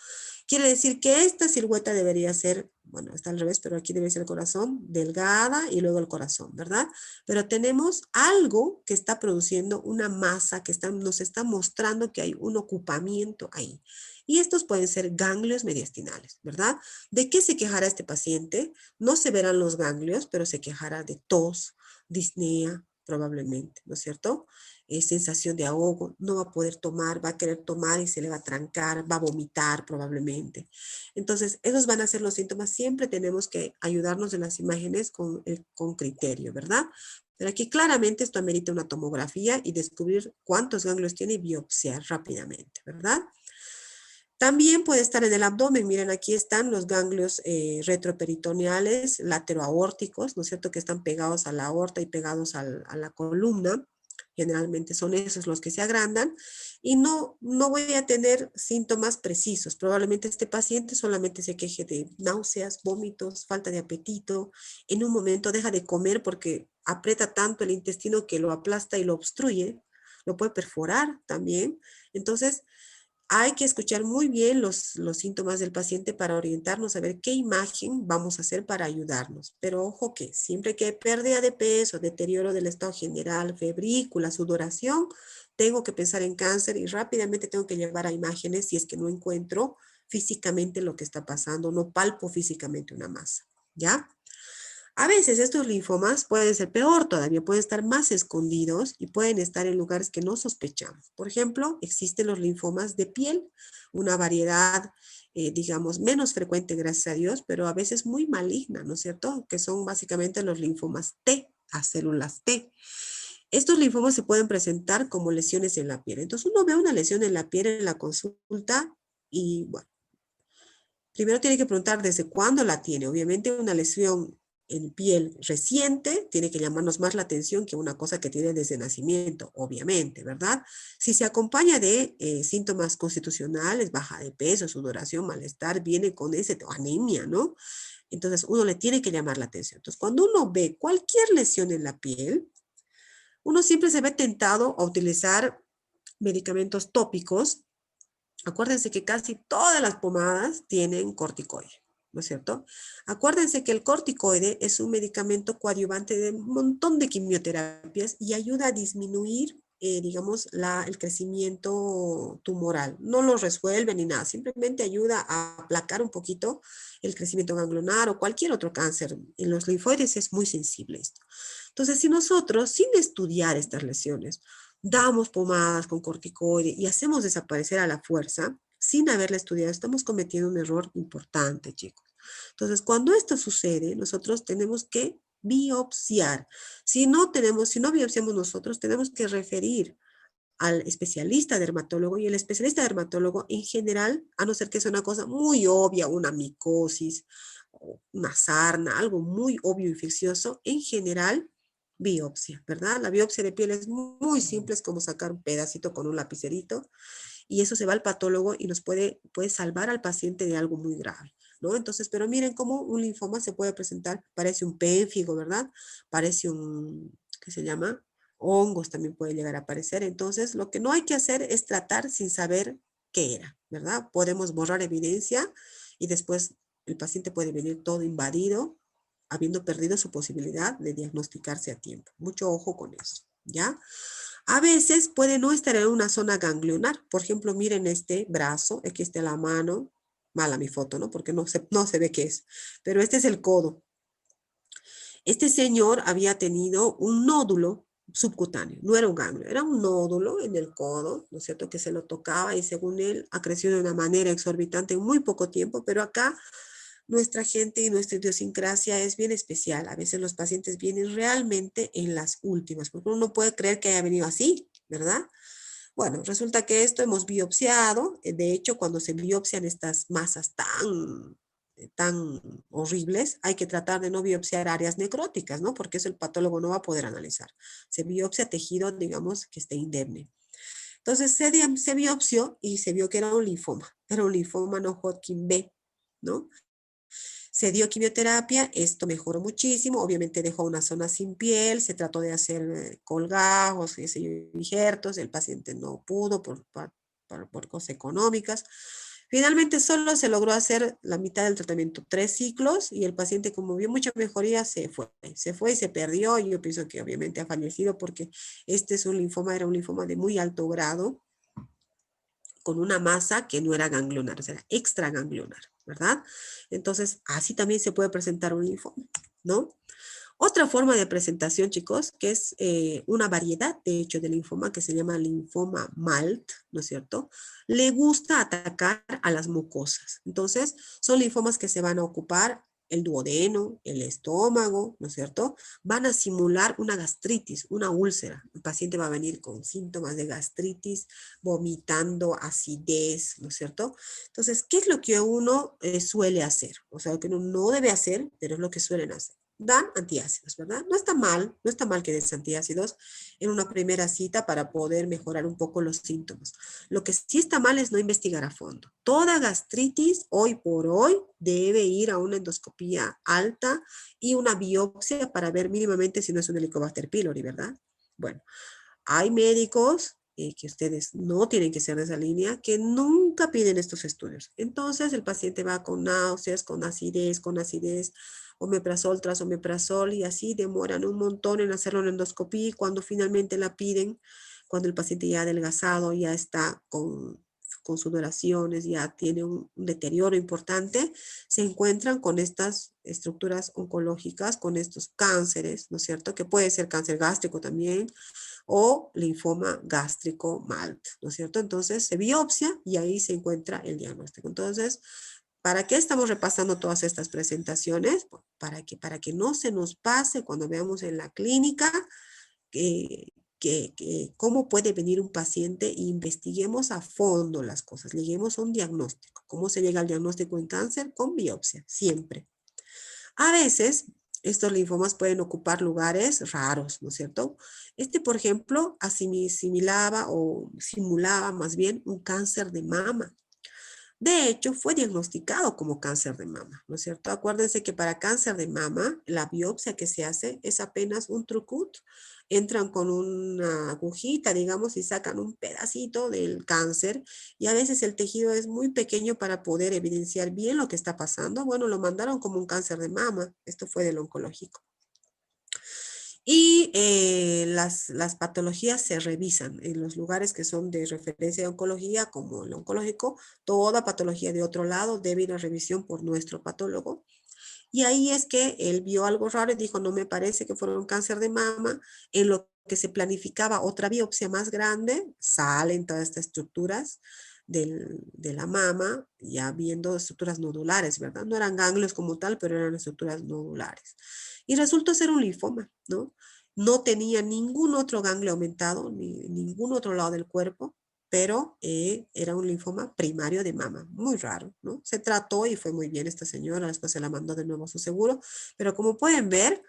Quiere decir que esta silueta debería ser, bueno, está al revés, pero aquí debe ser el corazón, delgada y luego el corazón, ¿verdad? Pero tenemos algo que está produciendo una masa que nos está mostrando que hay un ocupamiento ahí. Y estos pueden ser ganglios mediastinales, ¿verdad? ¿De qué se quejará este paciente? No se verán los ganglios, pero se quejará de tos, disnea, probablemente, ¿no es cierto? Sensación de ahogo, no va a poder tomar, va a querer tomar y se le va a trancar, va a vomitar probablemente. Entonces, esos van a ser los síntomas. Siempre tenemos que ayudarnos en las imágenes con criterio, ¿verdad? Pero aquí claramente esto amerita una tomografía y descubrir cuántos ganglios tiene y biopsiar rápidamente, ¿verdad? También puede estar en el abdomen. Miren, aquí están los ganglios retroperitoneales, lateroaórticos, ¿no es cierto? Que están pegados a la aorta y pegados a la columna. Generalmente son esos los que se agrandan y no voy a tener síntomas precisos. Probablemente este paciente solamente se queje de náuseas, vómitos, falta de apetito. En un momento deja de comer porque aprieta tanto el intestino que lo aplasta y lo obstruye. Lo puede perforar también. Entonces, hay que escuchar muy bien los síntomas del paciente para orientarnos a ver qué imagen vamos a hacer para ayudarnos. Pero ojo que siempre que hay pérdida de peso, deterioro del estado general, febrícula, sudoración, tengo que pensar en cáncer y rápidamente tengo que llevar a imágenes si es que no encuentro físicamente lo que está pasando, no palpo físicamente una masa, ¿ya? A veces estos linfomas pueden ser peor todavía, pueden estar más escondidos y pueden estar en lugares que no sospechamos. Por ejemplo, existen los linfomas de piel, una variedad, digamos, menos frecuente, gracias a Dios, pero a veces muy maligna, ¿no es cierto? Que son básicamente los linfomas T, a células T. Estos linfomas se pueden presentar como lesiones en la piel. Entonces uno ve una lesión en la piel en la consulta y, bueno, primero tiene que preguntar desde cuándo la tiene. Obviamente una lesión en piel reciente, tiene que llamarnos más la atención que una cosa que tiene desde nacimiento, obviamente, ¿verdad? Si se acompaña de síntomas constitucionales, baja de peso, sudoración, malestar, viene con ese anemia, ¿no? Entonces uno le tiene que llamar la atención. Entonces cuando uno ve cualquier lesión en la piel, uno siempre se ve tentado a utilizar medicamentos tópicos. Acuérdense que casi todas las pomadas tienen corticoide, ¿no es cierto? Acuérdense que el corticoide es un medicamento coadyuvante de un montón de quimioterapias y ayuda a disminuir, digamos, el crecimiento tumoral. No lo resuelve ni nada, simplemente ayuda a aplacar un poquito el crecimiento ganglionar o cualquier otro cáncer. En los linfoides es muy sensible esto. Entonces, si nosotros, sin estudiar estas lesiones, damos pomadas con corticoide y hacemos desaparecer a la fuerza, sin haberla estudiado, estamos cometiendo un error importante, chicos. Entonces, cuando esto sucede, nosotros tenemos que biopsiar. Si no biopsiamos nosotros, tenemos que referir al especialista dermatólogo y el especialista dermatólogo en general, a no ser que sea una cosa muy obvia, una micosis, una sarna, algo muy obvio infeccioso, en general biopsia, ¿verdad? La biopsia de piel es muy simple, es como sacar un pedacito con un lapicerito y eso se va al patólogo y nos puede salvar al paciente de algo muy grave, ¿no? Entonces, pero miren cómo un linfoma se puede presentar, parece un pénfigo, ¿verdad? Parece ¿qué se llama? Hongos también pueden llegar a aparecer. Entonces, lo que no hay que hacer es tratar sin saber qué era, ¿verdad? Podemos borrar evidencia y después el paciente puede venir todo invadido, habiendo perdido su posibilidad de diagnosticarse a tiempo. Mucho ojo con eso, ¿ya? A veces puede no estar en una zona ganglionar. Por ejemplo, miren este brazo, aquí está la mano, mala mi foto, ¿no? Porque no se ve qué es, pero este es el codo. Este señor había tenido un nódulo subcutáneo, no era un ganglio, era un nódulo en el codo, ¿no es cierto?, que se lo tocaba y según él ha crecido de una manera exorbitante en muy poco tiempo, pero acá nuestra gente y nuestra idiosincrasia es bien especial. A veces los pacientes vienen realmente en las últimas, porque uno no puede creer que haya venido así, ¿verdad? Bueno, resulta que esto hemos biopsiado. De hecho, cuando se biopsian estas masas tan horribles, hay que tratar de no biopsiar áreas necróticas, ¿no? Porque eso el patólogo no va a poder analizar. Se biopsia tejido, digamos, que esté indemne. Entonces se biopsió y se vio que era un linfoma no Hodgkin B, ¿no? Se dio quimioterapia, esto mejoró muchísimo, obviamente dejó una zona sin piel, se trató de hacer colgajos, injertos, el paciente no pudo por cosas económicas. Finalmente solo se logró hacer la mitad del tratamiento, 3 ciclos, y el paciente como vio mucha mejoría se fue y se perdió, y yo pienso que obviamente ha fallecido porque este es era un linfoma de muy alto grado, con una masa que no era ganglionar, o sea, era extraganglionar, ¿verdad? Entonces, así también se puede presentar un linfoma, ¿no? Otra forma de presentación, chicos, que es una variedad, de hecho, de linfoma que se llama linfoma MALT, ¿no es cierto? Le gusta atacar a las mucosas. Entonces, son linfomas que se van a ocupar el duodeno, el estómago, ¿no es cierto? Van a simular una gastritis, una úlcera. El paciente va a venir con síntomas de gastritis, vomitando, acidez, ¿no es cierto? Entonces, ¿qué es lo que uno suele hacer? O sea, lo que uno no debe hacer, pero es lo que suelen hacer. Dan antiácidos, ¿verdad? No está mal que des antiácidos en una primera cita para poder mejorar un poco los síntomas. Lo que sí está mal es no investigar a fondo. Toda gastritis, hoy por hoy, debe ir a una endoscopía alta y una biopsia para ver mínimamente si no es un Helicobacter pylori, ¿verdad? Bueno, hay médicos que ustedes no tienen que ser de esa línea, que nunca piden estos estudios. Entonces el paciente va con náuseas, con acidez, omeprazol tras omeprazol, y así demoran un montón en hacerlo en endoscopía, y cuando finalmente la piden, cuando el paciente ya ha adelgazado, ya está con sudoraciones, ya tiene un deterioro importante, se encuentran con estas estructuras oncológicas, con estos cánceres, ¿no es cierto? Que puede ser cáncer gástrico también, o linfoma gástrico MALT, ¿no es cierto? Entonces se biopsia y ahí se encuentra el diagnóstico. Entonces, ¿para qué estamos repasando todas estas presentaciones? Para que no se nos pase cuando veamos en la clínica cómo puede venir un paciente e investiguemos a fondo las cosas, lleguemos a un diagnóstico. ¿Cómo se llega al diagnóstico en cáncer? Con biopsia, siempre. A veces Estos linfomas pueden ocupar lugares raros, ¿no es cierto? Este, por ejemplo, asimilaba o simulaba más bien un cáncer de mama. De hecho, fue diagnosticado como cáncer de mama, ¿no es cierto? Acuérdense que para cáncer de mama, la biopsia que se hace es apenas un trucut. Entran con una agujita, digamos, y sacan un pedacito del cáncer y a veces el tejido es muy pequeño para poder evidenciar bien lo que está pasando. Bueno, lo mandaron como un cáncer de mama. Esto fue del oncológico. Y las patologías se revisan en los lugares que son de referencia de oncología, como el oncológico. Toda patología de otro lado debe ir a revisión por nuestro patólogo. Y ahí es que él vio algo raro y dijo, no me parece que fuera un cáncer de mama. En lo que se planificaba otra biopsia más grande, salen todas estas estructuras de la mama, ya viendo estructuras nodulares, ¿verdad? No eran ganglios como tal, pero eran estructuras nodulares. Y resultó ser un linfoma, ¿no? No tenía ningún otro ganglio aumentado, ni ningún otro lado del cuerpo, pero era un linfoma primario de mama, muy raro, ¿no? Se trató y fue muy bien esta señora, después se la mandó de nuevo a su seguro, pero como pueden ver,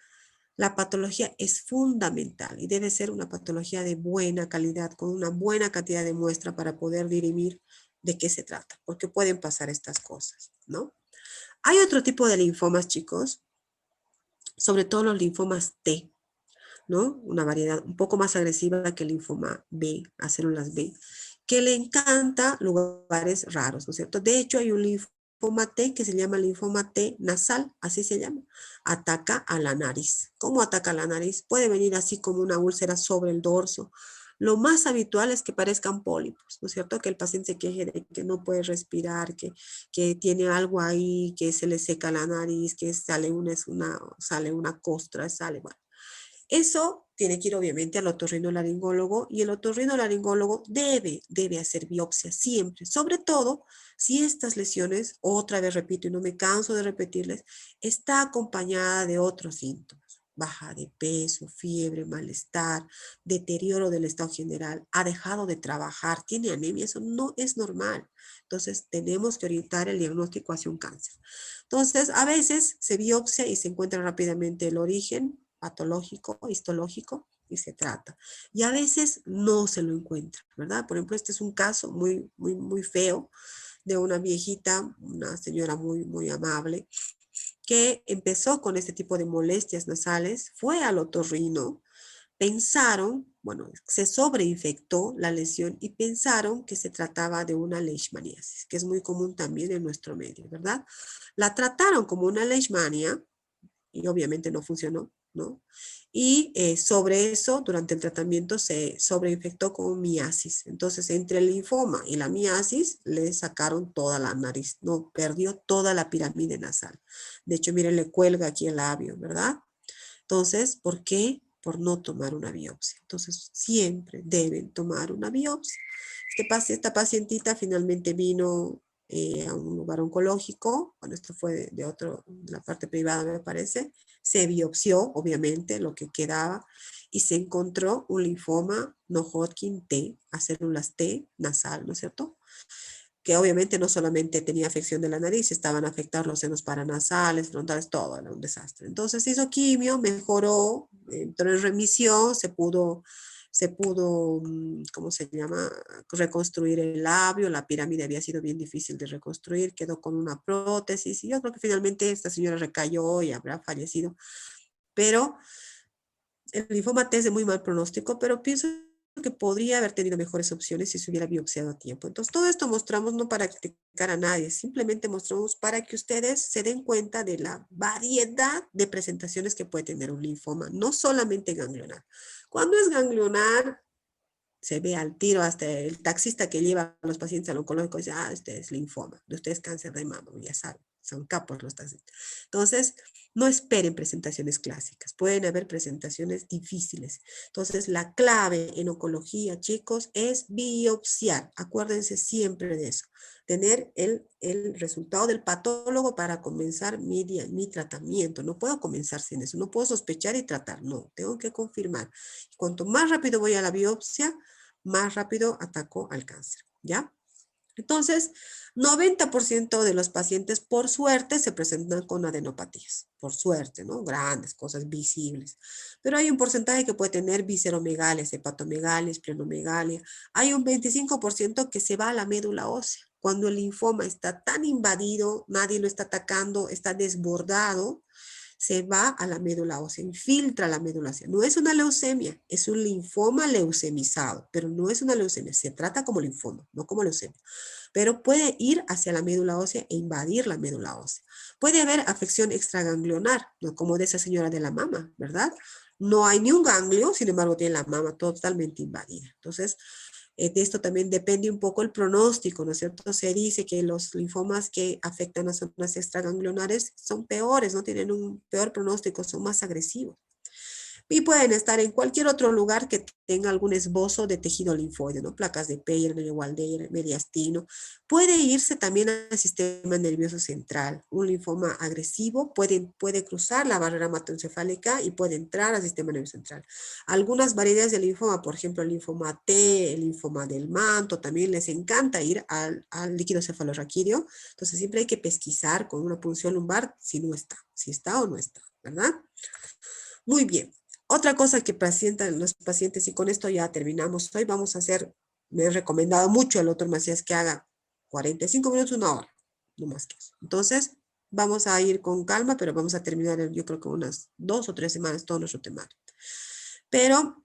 la patología es fundamental y debe ser una patología de buena calidad, con una buena cantidad de muestra para poder dirimir de qué se trata, porque pueden pasar estas cosas, ¿no? Hay otro tipo de linfomas, chicos, sobre todo los linfomas T, ¿no? Una variedad un poco más agresiva que el linfoma B, a células B, que le encanta lugares raros, ¿no es cierto? De hecho, hay un linfoma T que se llama linfoma T nasal, así se llama. Ataca a la nariz. ¿Cómo ataca a la nariz? Puede venir así como una úlcera sobre el dorso. Lo más habitual es que parezcan pólipos, ¿no es cierto? Que el paciente se queje de que no puede respirar, que tiene algo ahí, que se le seca la nariz, que sale una costra, sale, bueno. Eso tiene que ir obviamente al otorrinolaringólogo y el otorrinolaringólogo debe hacer biopsia siempre, sobre todo si estas lesiones, otra vez repito y no me canso de repetirles, está acompañada de otros síntomas. Baja de peso, fiebre, malestar, deterioro del estado general, ha dejado de trabajar, tiene anemia, eso no es normal. Entonces tenemos que orientar el diagnóstico hacia un cáncer. Entonces a veces se biopsia y se encuentra rápidamente el origen patológico, histológico, y se trata. Y a veces no se lo encuentra, ¿verdad? Por ejemplo, este es un caso muy feo de una viejita, una señora muy amable, que empezó con este tipo de molestias nasales, fue al otorrino, pensaron, bueno, se sobreinfectó la lesión y pensaron que se trataba de una leishmaniasis, que es muy común también en nuestro medio, ¿verdad? La trataron como una leishmania, y obviamente no funcionó, ¿no? Y sobre eso, durante el tratamiento, se sobreinfectó con miasis. Entonces, entre el linfoma y la miasis, le sacaron toda la nariz, no, perdió toda la pirámide nasal. De hecho, miren, le cuelga aquí el labio, ¿verdad? Entonces, ¿por qué? Por no tomar una biopsia. Entonces, siempre deben tomar una biopsia. Esta pacientita finalmente vino a un lugar oncológico, bueno, esto fue de la parte privada me parece, se biopsió, obviamente, lo que quedaba, y se encontró un linfoma no Hodgkin T, a células T nasal, ¿no es cierto? Que obviamente no solamente tenía afección de la nariz, estaban afectados los senos paranasales, frontales, todo, era un desastre. Entonces hizo quimio, mejoró, entró en remisión, ¿cómo se llama? Reconstruir el labio, la pirámide había sido bien difícil de reconstruir, quedó con una prótesis y yo creo que finalmente esta señora recayó y habrá fallecido. Pero el linfoma T es de muy mal pronóstico, pero pienso que podría haber tenido mejores opciones si se hubiera biopsiado a tiempo. Entonces, todo esto mostramos no para criticar a nadie, simplemente mostramos para que ustedes se den cuenta de la variedad de presentaciones que puede tener un linfoma, no solamente ganglionar. Cuando es ganglionar, se ve al tiro, hasta el taxista que lleva a los pacientes al oncológico dice, este es linfoma, usted es cáncer de mama, ya saben, son capos los taxistas. Entonces, no esperen presentaciones clásicas, pueden haber presentaciones difíciles. Entonces, la clave en oncología, chicos, es biopsiar. Acuérdense siempre de eso, tener el resultado del patólogo para comenzar mi tratamiento. No puedo comenzar sin eso, no puedo sospechar y tratar, no, tengo que confirmar. Cuanto más rápido voy a la biopsia, más rápido ataco al cáncer, ¿ya? Entonces, 90% de los pacientes, por suerte, se presentan con adenopatías. Por suerte, ¿no? Grandes, cosas visibles. Pero hay un porcentaje que puede tener visceromegalias, hepatomegalias, plenomegalia. Hay un 25% que se va a la médula ósea. Cuando el linfoma está tan invadido, nadie lo está atacando, está desbordado, se va a la médula ósea, infiltra la médula ósea. No es una leucemia, es un linfoma leucemizado, pero no es una leucemia, se trata como linfoma, no como leucemia. Pero puede ir hacia la médula ósea e invadir la médula ósea. Puede haber afección extraganglionar, ¿no? Como de esa señora de la mama, ¿verdad? No hay ni un ganglio, sin embargo tiene la mama totalmente invadida. Entonces, de esto también depende un poco el pronóstico, ¿no es cierto? Se dice que los linfomas que afectan a zonas extraganglionares son peores, ¿no? Tienen un peor pronóstico, son más agresivos. Y pueden estar en cualquier otro lugar que tenga algún esbozo de tejido linfoide, ¿no? Placas de Peyerl, Waldeyer, mediastino. Puede irse también al sistema nervioso central. Un linfoma agresivo puede cruzar la barrera hematoencefálica y puede entrar al sistema nervioso central. Algunas variedades de linfoma, por ejemplo, el linfoma T, el linfoma del manto, también les encanta ir al líquido cefalorraquídeo. Entonces siempre hay que pesquisar con una punción lumbar si no está, si está o no está, ¿verdad? Muy bien. Otra cosa que presentan los pacientes, y con esto ya terminamos hoy, vamos a hacer, me he recomendado mucho al doctor Macías que haga 45 minutos, una hora, no más que eso. Entonces, vamos a ir con calma, pero vamos a terminar en, yo creo que unas 2 o 3 semanas todo nuestro temario. Pero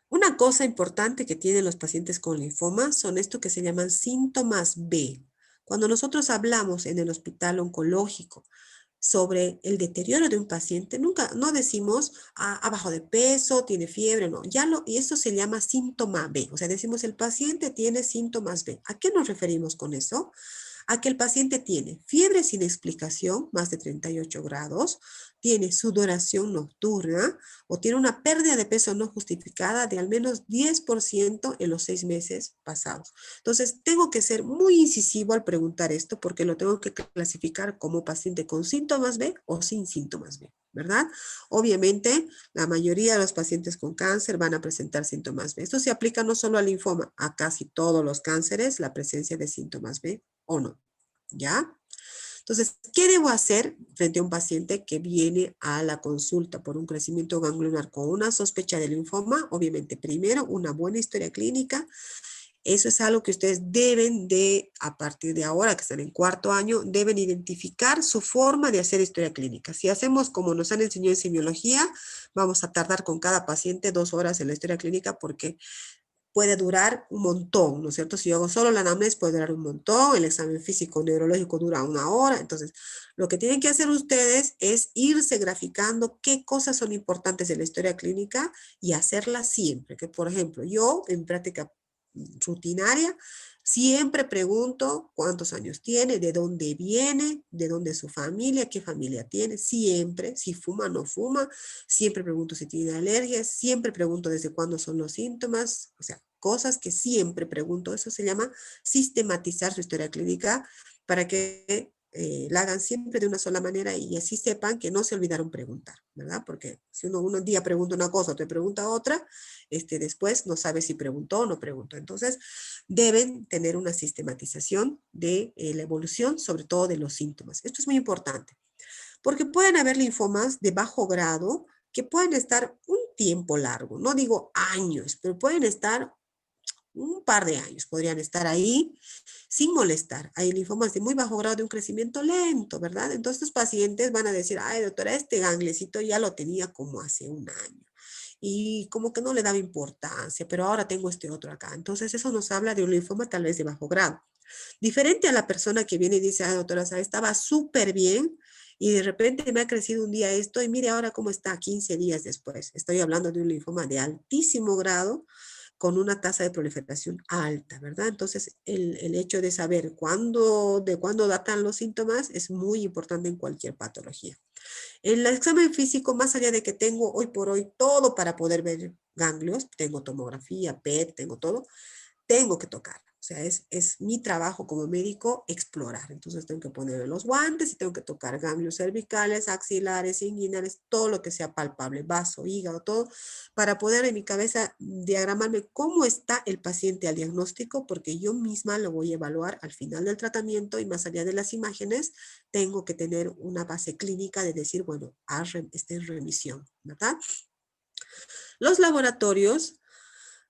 una cosa importante que tienen los pacientes con linfoma son esto que se llaman síntomas B. Cuando nosotros hablamos en el hospital oncológico sobre el deterioro de un paciente, no decimos abajo de peso, tiene fiebre, no, y eso se llama síntoma B, o sea, decimos el paciente tiene síntomas B. ¿A qué nos referimos con eso? A que el paciente tiene fiebre sin explicación, más de 38 grados, tiene sudoración nocturna o tiene una pérdida de peso no justificada de al menos 10% en los 6 meses pasados. Entonces, tengo que ser muy incisivo al preguntar esto porque lo tengo que clasificar como paciente con síntomas B o sin síntomas B, ¿verdad? Obviamente, la mayoría de los pacientes con cáncer van a presentar síntomas B. Esto se aplica no solo al linfoma, a casi todos los cánceres, la presencia de síntomas B o no, ¿ya? Entonces, ¿qué debo hacer frente a un paciente que viene a la consulta por un crecimiento ganglionar con una sospecha de linfoma? Obviamente, primero, una buena historia clínica. Eso es algo que ustedes deben de, a partir de ahora, que están en 4º año, deben identificar su forma de hacer historia clínica. Si hacemos como nos han enseñado en semiología, vamos a tardar con cada paciente 2 horas en la historia clínica porque puede durar un montón, ¿no es cierto? Si yo hago solo la anamnesis puede durar un montón, el examen físico neurológico dura 1 hora, entonces lo que tienen que hacer ustedes es irse graficando qué cosas son importantes de la historia clínica y hacerlas siempre, que por ejemplo yo en práctica rutinaria siempre pregunto cuántos años tiene, de dónde viene, de dónde es su familia, qué familia tiene, siempre, si fuma o no fuma, siempre pregunto si tiene alergias, siempre pregunto desde cuándo son los síntomas, o sea, cosas que siempre pregunto. Eso se llama sistematizar su historia clínica para que la hagan siempre de una sola manera y así sepan que no se olvidaron preguntar, ¿verdad? Porque si uno un día pregunta una cosa, te pregunta otra, después no sabe si preguntó o no preguntó. Entonces, deben tener una sistematización de la evolución, sobre todo de los síntomas. Esto es muy importante, porque pueden haber linfomas de bajo grado que pueden estar un tiempo largo, no digo años, pero pueden estar un par de años, podrían estar ahí sin molestar. Hay linfomas de muy bajo grado de un crecimiento lento, ¿verdad? Entonces los pacientes van a decir, ay doctora, este ganglecito ya lo tenía como hace un año y como que no le daba importancia, pero ahora tengo este otro acá. Entonces eso nos habla de un linfoma tal vez de bajo grado. Diferente a la persona que viene y dice, ah, doctora, estaba súper bien y de repente me ha crecido un día esto y mire ahora cómo está 15 días después. Estoy hablando de un linfoma de altísimo grado con una tasa de proliferación alta, ¿verdad? Entonces, el hecho de saber de cuándo datan los síntomas es muy importante en cualquier patología. En el examen físico, más allá de que tengo hoy por hoy todo para poder ver ganglios, tengo tomografía, PET, tengo todo, tengo que tocarla. sea, es mi trabajo como médico explorar. Entonces tengo que ponerme los guantes y tengo que tocar ganglios cervicales, axilares, inguinales, todo lo que sea palpable, vaso, hígado, todo, para poder en mi cabeza diagramarme cómo está el paciente al diagnóstico, porque yo misma lo voy a evaluar al final del tratamiento y más allá de las imágenes, tengo que tener una base clínica de decir, bueno, está en remisión, ¿verdad? Los laboratorios,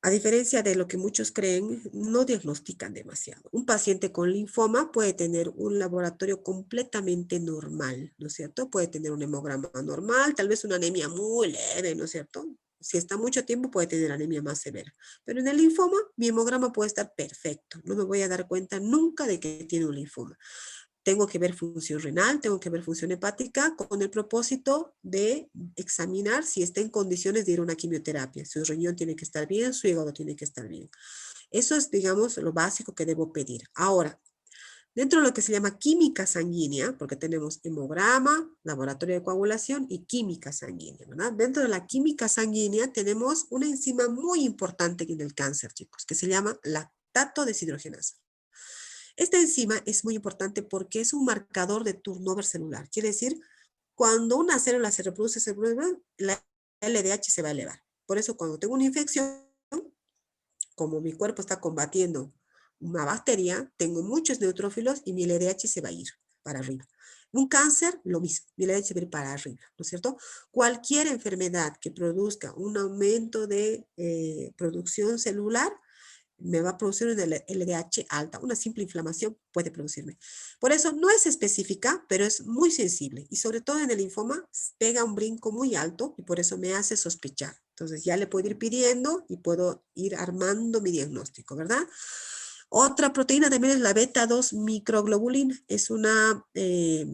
a diferencia de lo que muchos creen, no diagnostican demasiado. Un paciente con linfoma puede tener un laboratorio completamente normal, ¿no es cierto? Puede tener un hemograma normal, tal vez una anemia muy leve, ¿no es cierto? Si está mucho tiempo puede tener anemia más severa. Pero en el linfoma, mi hemograma puede estar perfecto. No me voy a dar cuenta nunca de que tiene un linfoma. Tengo que ver función renal, tengo que ver función hepática con el propósito de examinar si está en condiciones de ir a una quimioterapia. Su riñón tiene que estar bien, su hígado tiene que estar bien. Eso es, digamos, lo básico que debo pedir. Ahora, dentro de lo que se llama química sanguínea, porque tenemos hemograma, laboratorio de coagulación y química sanguínea, ¿verdad? Dentro de la química sanguínea tenemos una enzima muy importante en el cáncer, chicos, que se llama lactato deshidrogenasa. Esta enzima es muy importante porque es un marcador de turnover celular. Quiere decir, cuando una célula se reproduce, la LDH se va a elevar. Por eso, cuando tengo una infección, como mi cuerpo está combatiendo una bacteria, tengo muchos neutrófilos y mi LDH se va a ir para arriba. Un cáncer, lo mismo, mi LDH se va a ir para arriba, ¿no es cierto? Cualquier enfermedad que produzca un aumento de producción celular, me va a producir una LDH alta. Una simple inflamación puede producirme. Por eso no es específica, pero es muy sensible. Y sobre todo en el linfoma pega un brinco muy alto y por eso me hace sospechar. Entonces ya le puedo ir pidiendo y puedo ir armando mi diagnóstico, ¿verdad? Otra proteína también es la beta-2 microglobulina. Es una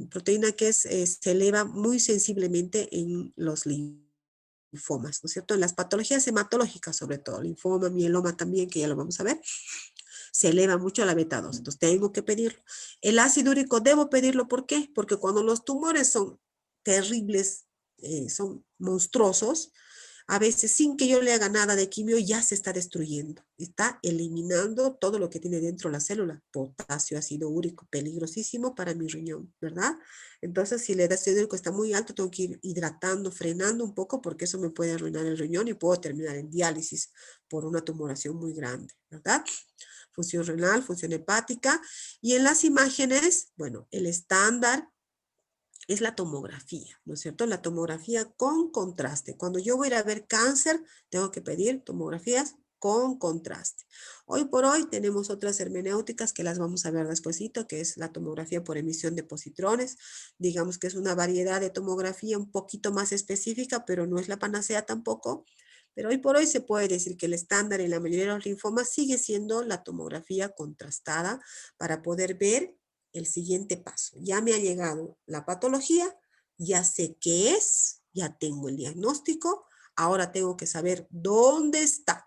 proteína que se eleva muy sensiblemente en los linfomas, ¿no es cierto? En las patologías hematológicas, sobre todo, linfoma, mieloma también, que ya lo vamos a ver, se eleva mucho la beta-2, entonces tengo que pedirlo. El ácido úrico debo pedirlo, ¿por qué? Porque cuando los tumores son terribles, son monstruosos, a veces sin que yo le haga nada de quimio ya se está destruyendo, está eliminando todo lo que tiene dentro la célula, potasio, ácido úrico, peligrosísimo para mi riñón, ¿verdad? Entonces si el ácido úrico está muy alto, tengo que ir hidratando, frenando un poco porque eso me puede arruinar el riñón y puedo terminar en diálisis por una tumoración muy grande, ¿verdad? Función renal, función hepática, y en las imágenes, bueno, el estándar es la tomografía, ¿no es cierto? La tomografía con contraste. Cuando yo voy a ir a ver cáncer, tengo que pedir tomografías con contraste. Hoy por hoy tenemos otras hermenéuticas que las vamos a ver despuesito, que es la tomografía por emisión de positrones. Digamos que es una variedad de tomografía un poquito más específica, pero no es la panacea tampoco. Pero hoy por hoy se puede decir que el estándar en la mayoría de los linfomas sigue siendo la tomografía contrastada para poder ver el siguiente paso. Ya me ha llegado la patología, ya sé qué es, ya tengo el diagnóstico, ahora tengo que saber dónde está.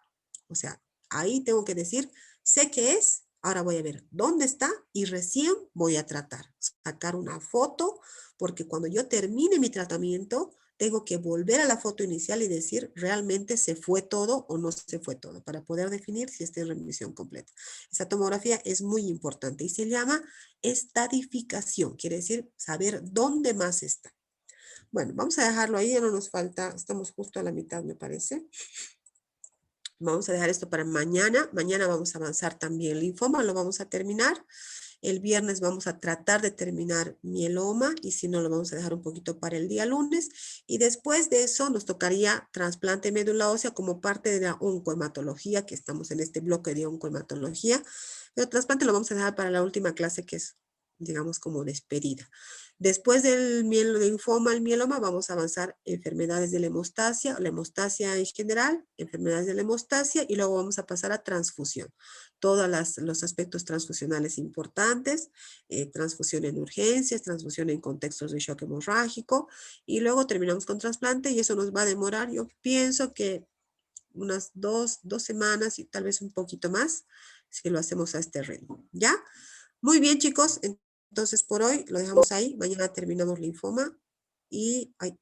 O sea, ahí tengo que decir, sé qué es, ahora voy a ver dónde está y recién voy a tratar. Sacar una foto, porque cuando yo termine mi tratamiento, tengo que volver a la foto inicial y decir, ¿realmente se fue todo o no se fue todo? Para poder definir si está en remisión completa. Esa tomografía es muy importante y se llama estadificación, quiere decir saber dónde más está. Bueno, vamos a dejarlo ahí, ya no nos falta, estamos justo a la mitad me parece. Vamos a dejar esto para mañana. Mañana vamos a avanzar también linfoma, lo vamos a terminar. El viernes vamos a tratar de terminar mieloma y si no lo vamos a dejar un poquito para el día lunes. Y después de eso nos tocaría trasplante de médula ósea como parte de la oncohematología, que estamos en este bloque de oncohematología. Pero trasplante lo vamos a dejar para la última clase que es, digamos, como despedida. Después del linfoma al mieloma vamos a avanzar enfermedades de la hemostasia en general, enfermedades de la hemostasia y luego vamos a pasar a transfusión. Todos los aspectos transfusionales importantes, transfusión en urgencias, transfusión en contextos de shock hemorrágico y luego terminamos con trasplante y eso nos va a demorar, yo pienso que unas dos semanas y tal vez un poquito más si lo hacemos a este ritmo, ¿ya? Muy bien, chicos. Entonces, por hoy lo dejamos ahí. Mañana terminamos linfoma. Y, ay,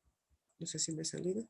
no sé si me he salido.